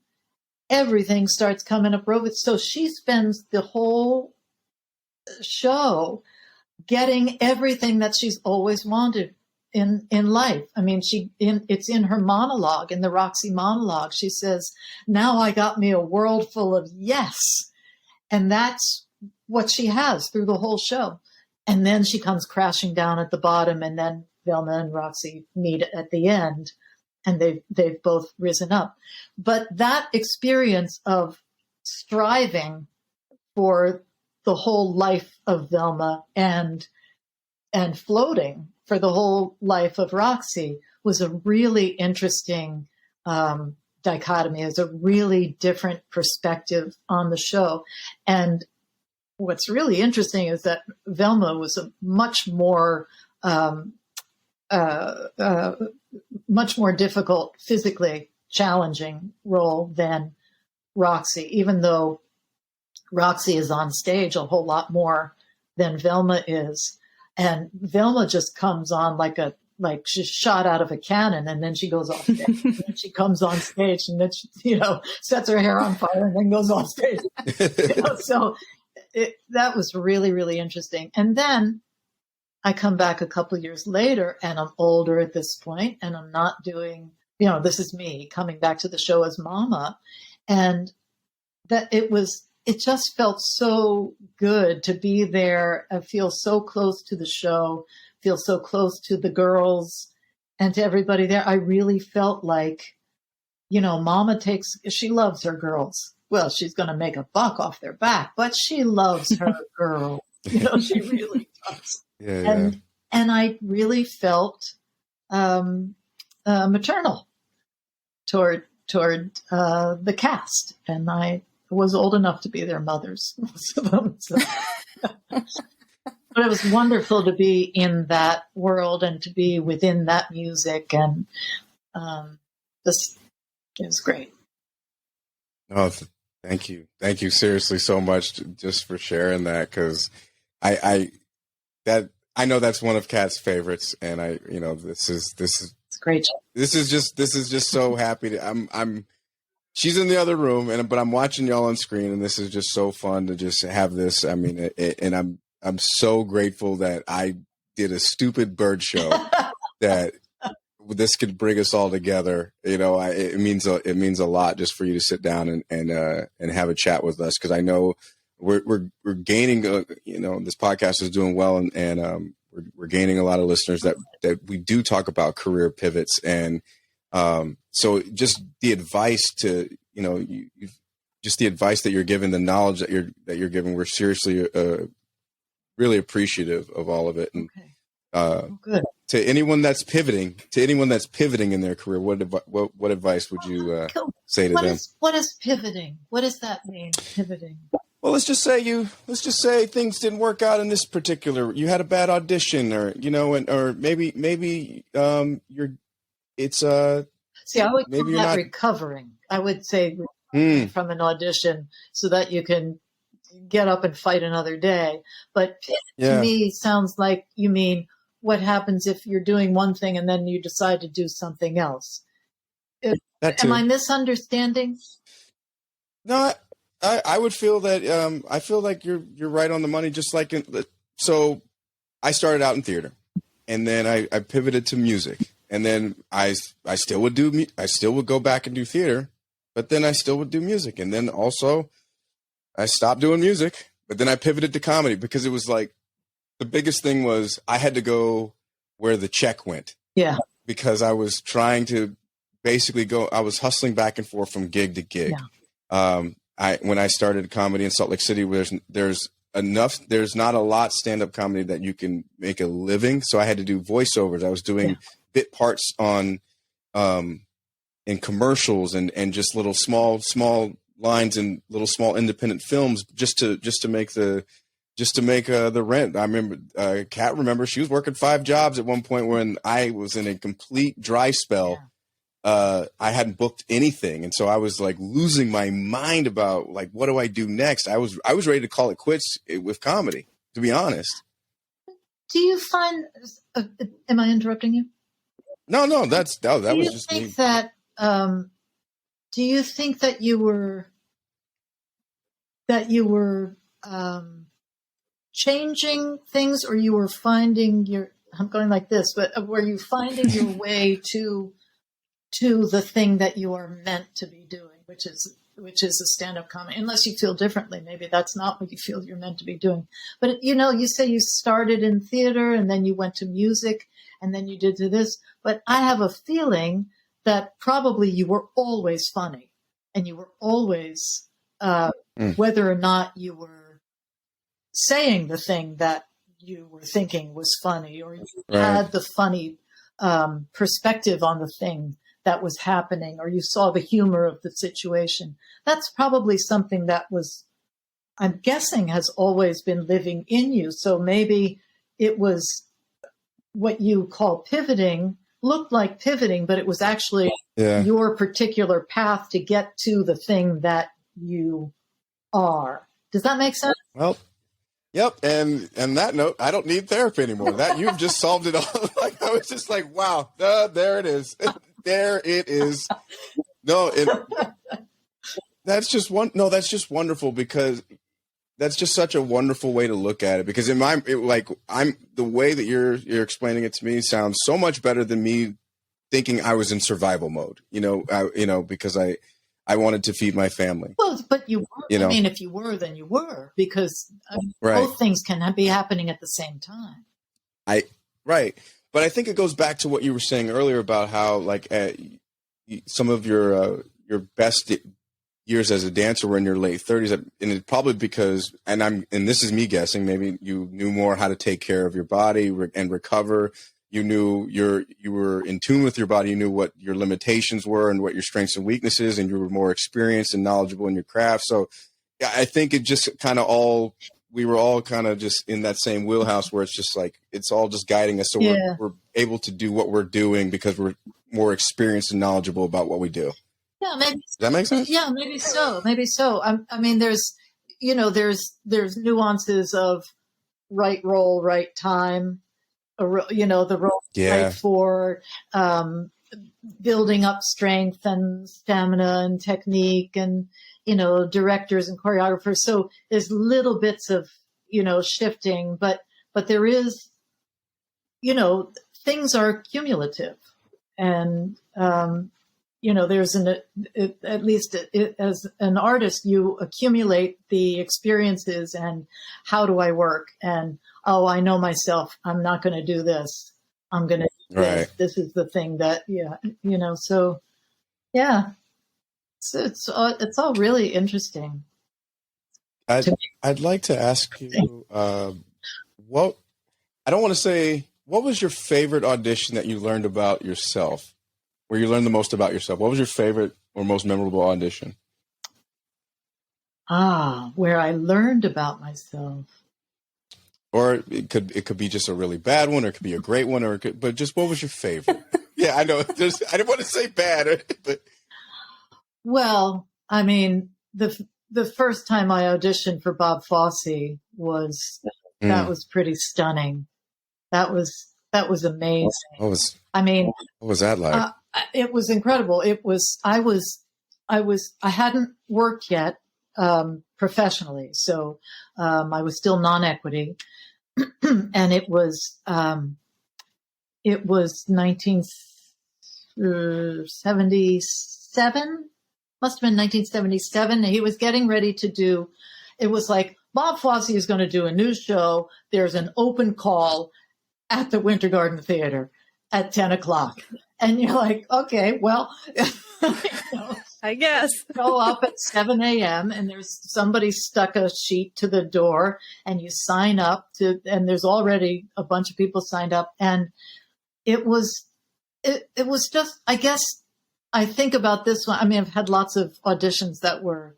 everything starts coming up. So she spends the whole show getting everything that she's always wanted in life. I mean, it's in her monologue, in the Roxy monologue. She says, now I got me a world full of yes. And that's what she has through the whole show. And then she comes crashing down at the bottom, and then Velma and Roxy meet at the end, and they've both risen up. But that experience of striving for the whole life of Velma and floating for the whole life of Roxy was a really interesting dichotomy. It was a really different perspective on the show. And what's really interesting is that Velma was a much more difficult, physically challenging role than Roxy, even though Roxy is on stage a whole lot more than Velma is. And Velma just comes on like she's shot out of a cannon, and then she goes off stage. And then she comes on stage, and then she, sets her hair on fire and then goes off stage. So that was really, really interesting. And then I come back a couple of years later, and I'm older at this point, and I'm not doing, this is me coming back to the show as Mama. and that it just felt so good to be there and feel so close to the show, feel so close to the girls and to everybody there. I really felt like, Mama she loves her girls. Well, she's going to make a buck off their back, but she loves her girl. She really does. Yeah. And I really felt maternal toward the cast, and I was old enough to be their mothers, most of them. So. But it was wonderful to be in that world and to be within that music, and it was great. Oh, thank you seriously so much just for sharing that, because I know that's one of Kat's favorites, and this is it's great. This is just so happy to she's in the other room, but I'm watching y'all on screen, and this is just so fun to just have this. I mean, and I'm so grateful that I did a stupid bird show that this could bring us all together. It means a lot just for you to sit down and have a chat with us, because I know we're gaining. This podcast is doing well, and we're gaining a lot of listeners that we do talk about career pivots, and so just the advice to just the advice that you're giving, the knowledge that you're giving, we're seriously really appreciative of all of it. And good. To anyone that's pivoting in their career, what advice would you say to them? What is pivoting? What does that mean? Pivoting. Well, let's just say things didn't work out in this particular. You had a bad audition, or or maybe it's See, I would maybe call you're that not recovering. I would say from an audition so that you can get up and fight another day. But to me, sounds like you mean what happens if you're doing one thing and then you decide to do something else. Am I misunderstanding? No, I would feel that I feel like you're right on the money. Just like so, I started out in theater, and then I pivoted to music, and then I still would go back and do theater, but then I still would do music, and then also I stopped doing music, but then I pivoted to comedy, because it was like the biggest thing was I had to go where the check went. Yeah, because I was trying to basically I was hustling back and forth from gig to gig. Yeah. When I started comedy in Salt Lake City, there's not a lot stand-up comedy that you can make a living. So I had to do voiceovers. I was doing bit parts on in commercials and just little small lines in little small independent films just to make the rent. I remember Kat remembers she was working 5 jobs at one point when I was in a complete dry spell. Yeah. I hadn't booked anything, and so I was like losing my mind about like, what do I do next? I was ready to call it quits with comedy, to be honest. Do you find? Am I interrupting you? No, that was just me. Do you think that you were changing things, or you were finding I'm going like this, but were you finding your way to the thing that you are meant to be doing, which is a stand-up comedy? Unless you feel differently, maybe that's not what you feel you're meant to be doing. But you say you started in theater and then you went to music and then you did to this. But I have a feeling that probably you were always funny, and you were always, whether or not you were saying the thing that you were thinking was funny, or you had the funny perspective on the thing that was happening, or you saw the humor of the situation. That's probably something that I'm guessing, has always been living in you. So maybe it was what you call pivoting, looked like pivoting, but it was actually your particular path to get to the thing that you are. Does that make sense? Well, yep. And that note, I don't need therapy anymore. That you've just solved it all. Like, I was just like, wow, there it is. There it is. No, that's just wonderful, because that's just such a wonderful way to look at it. Because the way that you're explaining it to me sounds so much better than me thinking I was in survival mode. Because I I wanted to feed my family. Well, but you were. You know? I mean, if you were, then you were, because Right. both things can be happening at the same time. Right. But I think it goes back to what you were saying earlier about how, like, some of your best years as a dancer were in your late 30s, and it's probably because, and this is me guessing, maybe you knew more how to take care of your body and recover. You knew you were in tune with your body. You knew what your limitations were and what your strengths and weaknesses, and you were more experienced and knowledgeable in your craft. So yeah, I think it just kind of we were all kind of just in that same wheelhouse where it's just like, it's all just guiding us. So we're able to do what we're doing because we're more experienced and knowledgeable about what we do. Yeah, maybe. Does that make sense? Yeah, maybe so. Maybe so. I mean, there's nuances of right role, right time. The role right for building up strength and stamina and technique, and directors and choreographers. So there's little bits of shifting, but there is things are cumulative, and there's at least as an artist, you accumulate the experiences and how do I work, and I know myself, I'm not going to do this, I'm going to do this. This is the thing that so yeah, it's all really interesting. I'd like to ask you what was your favorite audition that you learned about yourself? Where you learned the most about yourself? What was your favorite or most memorable audition? Where I learned about myself. Or it could be just a really bad one, or it could be a great one, but just what was your favorite? Yeah, I know. I didn't want to say bad, but. Well, I mean, the first time I auditioned for Bob Fosse was pretty stunning. That was amazing. What was that like? It was incredible. I hadn't worked yet professionally, so I was still non-equity, and it was 1977. Must have been 1977. He was getting ready to do. It was like, Bob Fosse is going to do a new show. There's an open call at the Winter Garden Theater at 10 o'clock. And you're like, okay, well, I guess. Go up at 7 a.m. and there's somebody stuck a sheet to the door, and you sign up and there's already a bunch of people signed up. And it was just, I guess, I think about this one. I mean, I've had lots of auditions that were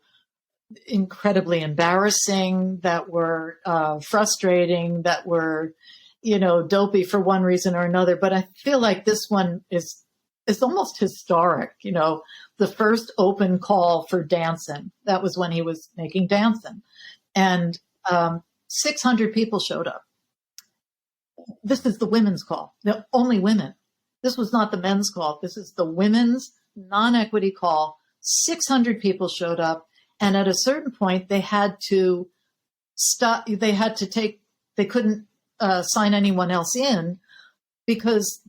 incredibly embarrassing, that were frustrating, that were, dopey for one reason or another. But I feel like this one is almost historic. The first open call for Dancin. That was when he was making Dancin. And 600 people showed up. This is the women's call. The only women. This was not the men's call. This is the women's non-equity call. 600 people showed up. And at a certain point, they had to stop. They couldn't sign anyone else in because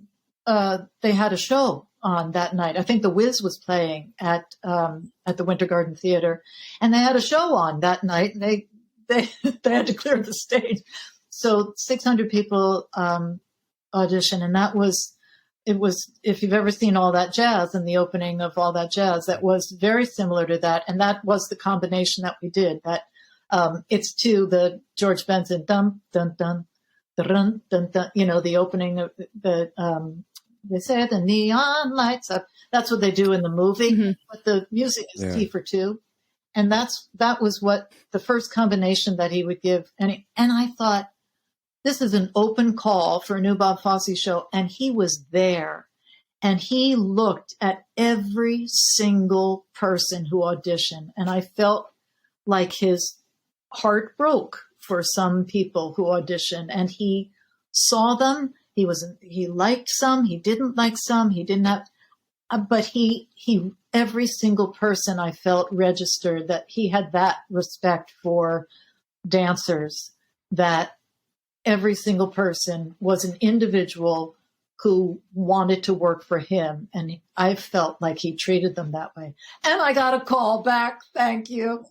they had a show on that night. I think The Wiz was playing at the Winter Garden Theater, and they had a show on that night. And they had to clear the stage. So 600 people audition, and it was, if you've ever seen All That Jazz and the opening of All That Jazz, that was very similar to that. And that was the combination that we did. That it's to the George Benson, dun, dun, dun, dun, dun, dun, the opening of the, they say the neon lights up. That's what they do in the movie. Mm-hmm. But the music is T for two. And that was what the first combination that he would give. And I thought, this is an open call for a new Bob Fosse show. And he was there, and he looked at every single person who auditioned. And I felt like his heart broke for some people who auditioned, and he saw them. He liked some, he didn't like some, he didn't have, but he every single person I felt registered that he had that respect for dancers, that every single person was an individual, who wanted to work for him. And I felt like he treated them that way. And I got a call back. Thank you.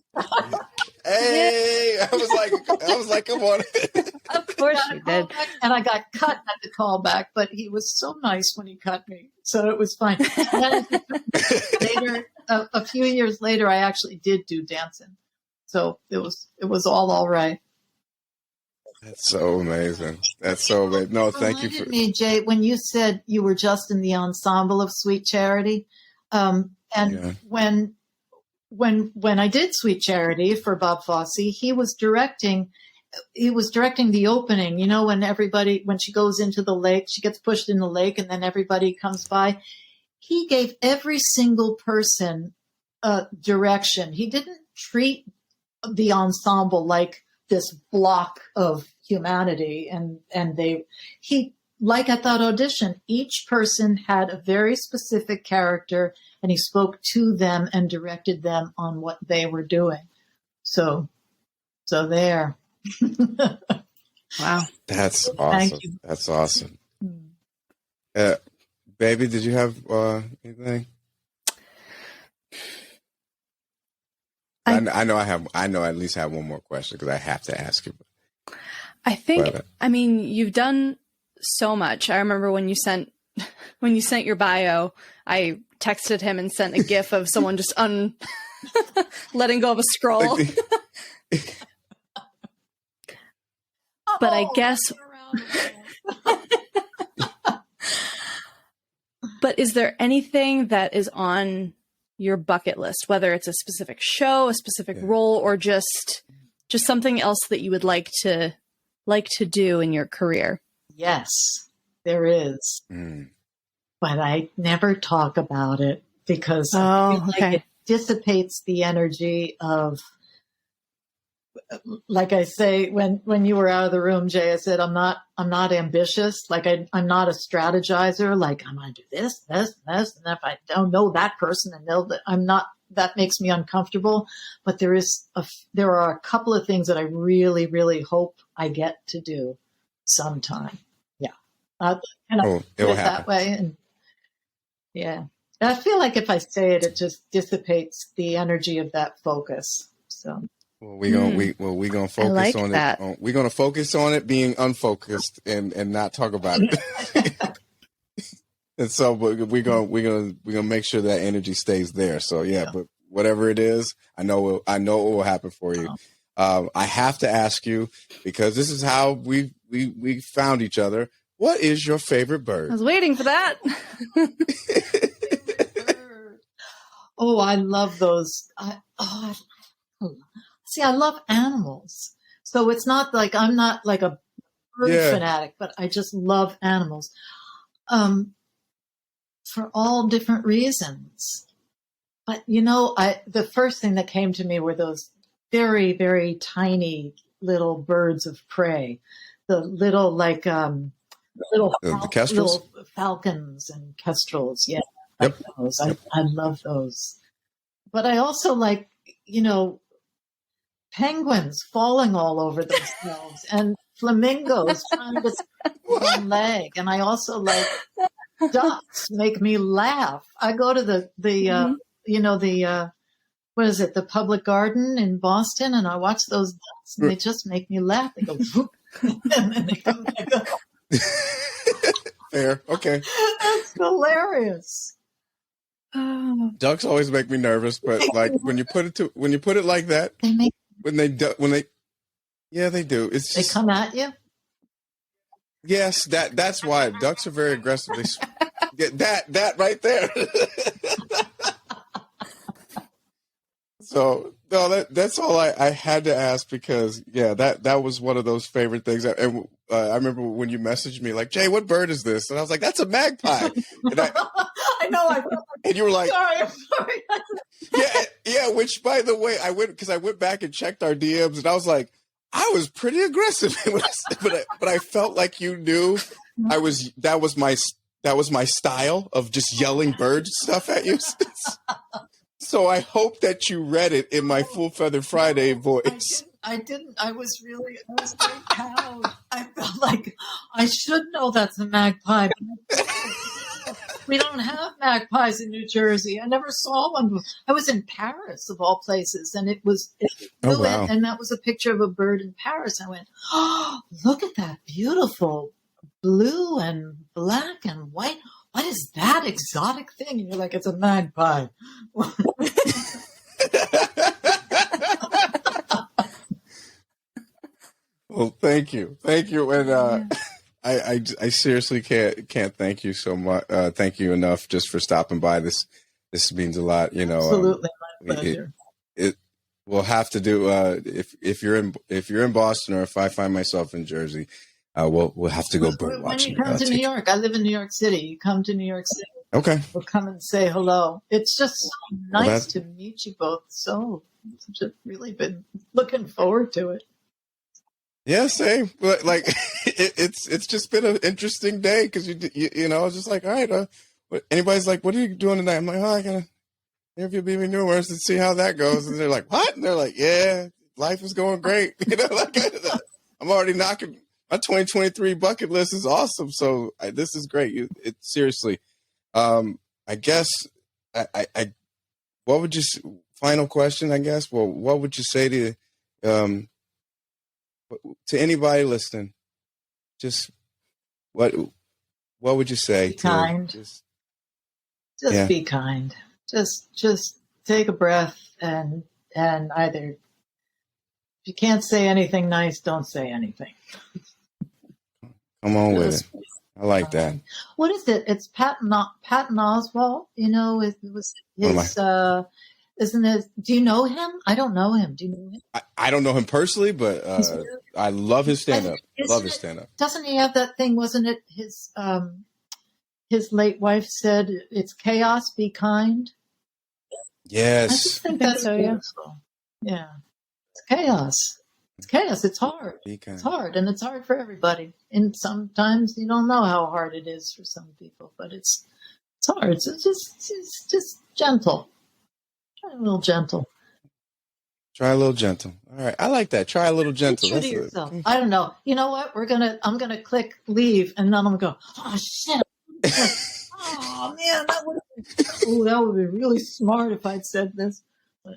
Hey, I was like, come on. Of course you did. And I got cut at the callback, but he was so nice when he cut me. So it was fine. Later, a few years later, I actually did do Dancin. So it was all right. That's so amazing. That's so amazing. No, thank you for me, Jay, when you said you were just in the ensemble of Sweet Charity. When I did Sweet Charity for Bob Fosse, he was directing the opening, you know, when she goes into the lake, she gets pushed in the lake and then everybody comes by. He gave every single person direction. He didn't treat the ensemble like this block of humanity. Like at that audition, each person had a very specific character and he spoke to them and directed them on what they were doing. So there. Wow. That's awesome. That's awesome. Baby, did you have anything? I know I at least have one more question because I have to ask you. I think, you've done so much. I remember when you sent your bio, I texted him and sent a GIF of someone just letting go of a scroll. But I guess, but is there anything that is on your bucket list, whether it's a specific show, a specific role, or just something else that you would like to do in your career? Yes, there is. But I never talk about it because I feel like it dissipates the energy of, like I say, when you were out of the room, Jay, I said, I'm not ambitious. Like I'm not a strategizer. Like I'm going to do this. And if I don't know that person I'm not, that makes me uncomfortable. But there are a couple of things that I really, really hope I get to do sometime. Yeah. It will happen that way. And yeah, I feel like if I say it, it just dissipates the energy of that focus. So. Well, we're gonna focus on that. We're gonna focus on it being unfocused and not talk about it. And so, but we're gonna make sure that energy stays there. So yeah. But whatever it is, I know it will happen for you. I have to ask you because this is how we found each other. What is your favorite bird? I was waiting for that. Oh, I love those. See, I love animals. So it's not like I'm not like a bird fanatic, but I just love animals for all different reasons. But, the first thing that came to me were those very, very tiny little birds of prey, the little the kestrels? Little falcons and kestrels. Yeah, like those. I love those. But I also like, penguins falling all over themselves and flamingos trying to stand on one leg. And I also like ducks make me laugh. I go to the what is it? The Public Garden in Boston. And I watch those ducks and they just make me laugh. They go, whoop, and then they come back up. Fair. Okay. That's hilarious. Ducks always make me nervous, but like when you put it like that, they do. It's just, they come at you. Yes, that's why ducks are very aggressive. They get that right there. So no, that's all I had to ask because that was one of those favorite things. And I remember when you messaged me like, Jay, what bird is this? And I was like, that's a magpie. And I know. And you were like, I'm sorry. yeah. Which, by the way, I went back and checked our DMs, and I was like, I was pretty aggressive, but I felt like you knew that was my style of just yelling bird stuff at you. So I hope that you read it in my Full Feather Friday voice. I didn't. I was very proud. I felt like I should know that's a magpie. But We don't have magpies in New Jersey. I never saw one. I was in Paris, of all places, and it Oh, wow. and that was a picture of a bird in Paris. I went, oh, look at that beautiful blue and black and white. What is that exotic thing? And you're like, it's a magpie. Well, thank you. And I seriously can't thank you so much. Thank you enough just for stopping by. This means a lot. You know, Absolutely, my pleasure. We'll have to do if you're in Boston, or if I find myself in Jersey, we'll have to go bird watching. When you come to New York, I live in New York City. You come to New York City. Okay. We'll come and say hello. It's just so nice to meet you both. So I've just really been looking forward to it. Yeah, same. But like, it's just been an interesting day because you know, it's just like, all right, anybody's like, what are you doing tonight? I'm like, oh, I gotta interview Bebe Neuwirth and see how that goes. And they're like, what? And they're like, yeah, life is going great. You know, like I'm already knocking my 2023 bucket list is awesome. So this is great. Seriously, I guess what would you final question? I guess. Well, what would you say to anybody listening? Just what would you say? Be kind. Just be kind. Just take a breath and either if you can't say anything nice, don't say anything. Come on with it. I like that. What is it? It's Patton Oswalt. You know, it was his. Isn't it? Do you know him? I don't know him. Do you know him? I don't know him personally, but I love his stand-up. Doesn't he have that thing? Wasn't it his late wife said, "It's chaos. Be kind." Yes. I just think that's so. Yeah. It's chaos. It's chaos. It's hard. It's hard, and it's hard for everybody. And sometimes you don't know how hard it is for some people, but it's hard. So it's just gentle. Try a little gentle. Try a little gentle. All right, I like that. Try a little gentle. Be true to yourself. I don't know. You know what? I'm gonna click leave, and then I'm gonna go. Oh shit! Oh man, that would be really smart if I'd said this. But.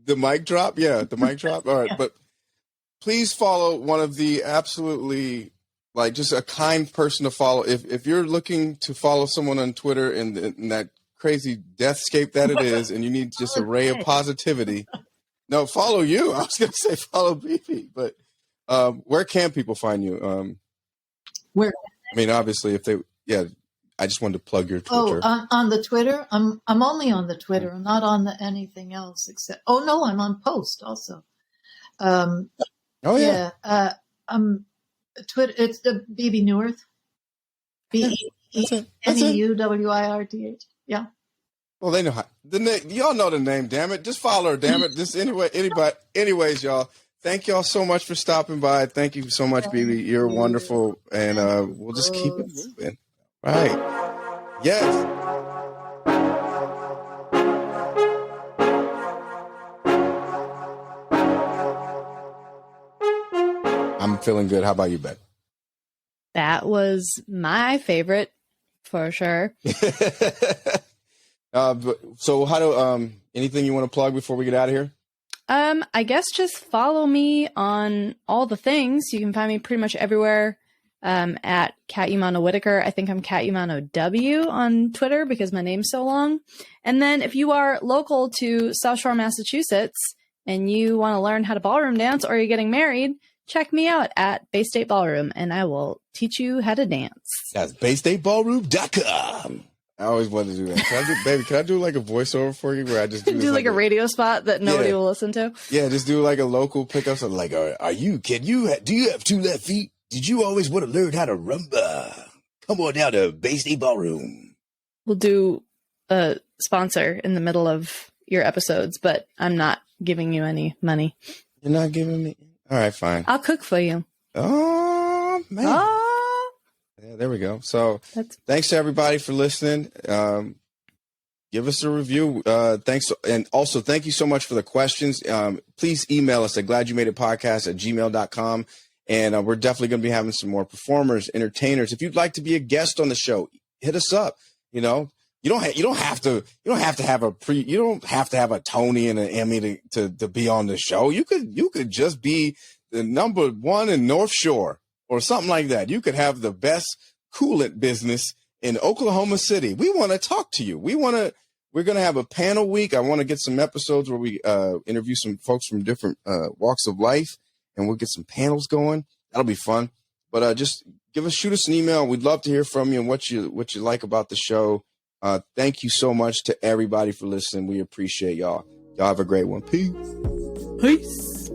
The mic drop, yeah, the mic drop. All right, yeah. But please follow one of the absolutely just a kind person to follow. If you're looking to follow someone on Twitter in that crazy deathscape that it is, and you need just a ray of positivity. No, follow you. I was going to say follow Bebe, but where can people find you? Where? I mean, obviously, I just wanted to plug your Twitter. Oh, on the Twitter? I'm only on the Twitter. I'm not on anything else except. Oh no, I'm on Post also. Oh yeah. Twitter. It's the Bebe Neuwirth. BENEUWIRTH. Yeah. Well, they know how. Y'all know the name. Damn it, just follow her. Damn it. Just anyways, y'all. Thank y'all so much for stopping by. Thank you so much, Bebe. You're wonderful, and we'll just keep it moving. All right. Yes. I'm feeling good. How about you, Ben? That was my favorite for sure. So how do anything you want to plug before we get out of here? I guess just follow me on all the things. You can find me pretty much everywhere at Kat Umano Whitaker. I think I'm Kat Umano W on Twitter because my name's so long. And then if you are local to South Shore, Massachusetts, and you want to learn how to ballroom dance or you're getting married, check me out at Bay State Ballroom, and I will teach you how to dance. That's BayStateBallroom.com. I always wanted to do that. Can I do like a voiceover for you where I just do like a radio spot that nobody will listen to? Yeah, just do like a local pickup. So like, do you have 2 left feet? Did you always want to learn how to rumba? Come on down to Bay State Ballroom. We'll do a sponsor in the middle of your episodes, but I'm not giving you any money. You're not giving me? All right, fine. I'll cook for you. Oh, man. Yeah, there we go. So thanks to everybody for listening. Give us a review. Thanks. And also, thank you so much for the questions. Please email us at gladyoumadeit.podcast@gmail.com. And we're definitely going to be having some more performers, entertainers. If you'd like to be a guest on the show, hit us up. You know, you don't have to have a Tony and an Emmy to be on the show. You could just be the number one in North Shore or something like that. You could have the best coolant business in Oklahoma City. We want to talk to you. We're going to have a panel week. I want to get some episodes where we interview some folks from different walks of life, and we'll get some panels going. That'll be fun. But just shoot us an email. We'd love to hear from you and what you like about the show. Thank you so much to everybody for listening. We appreciate y'all. Y'all have a great one. Peace. Peace.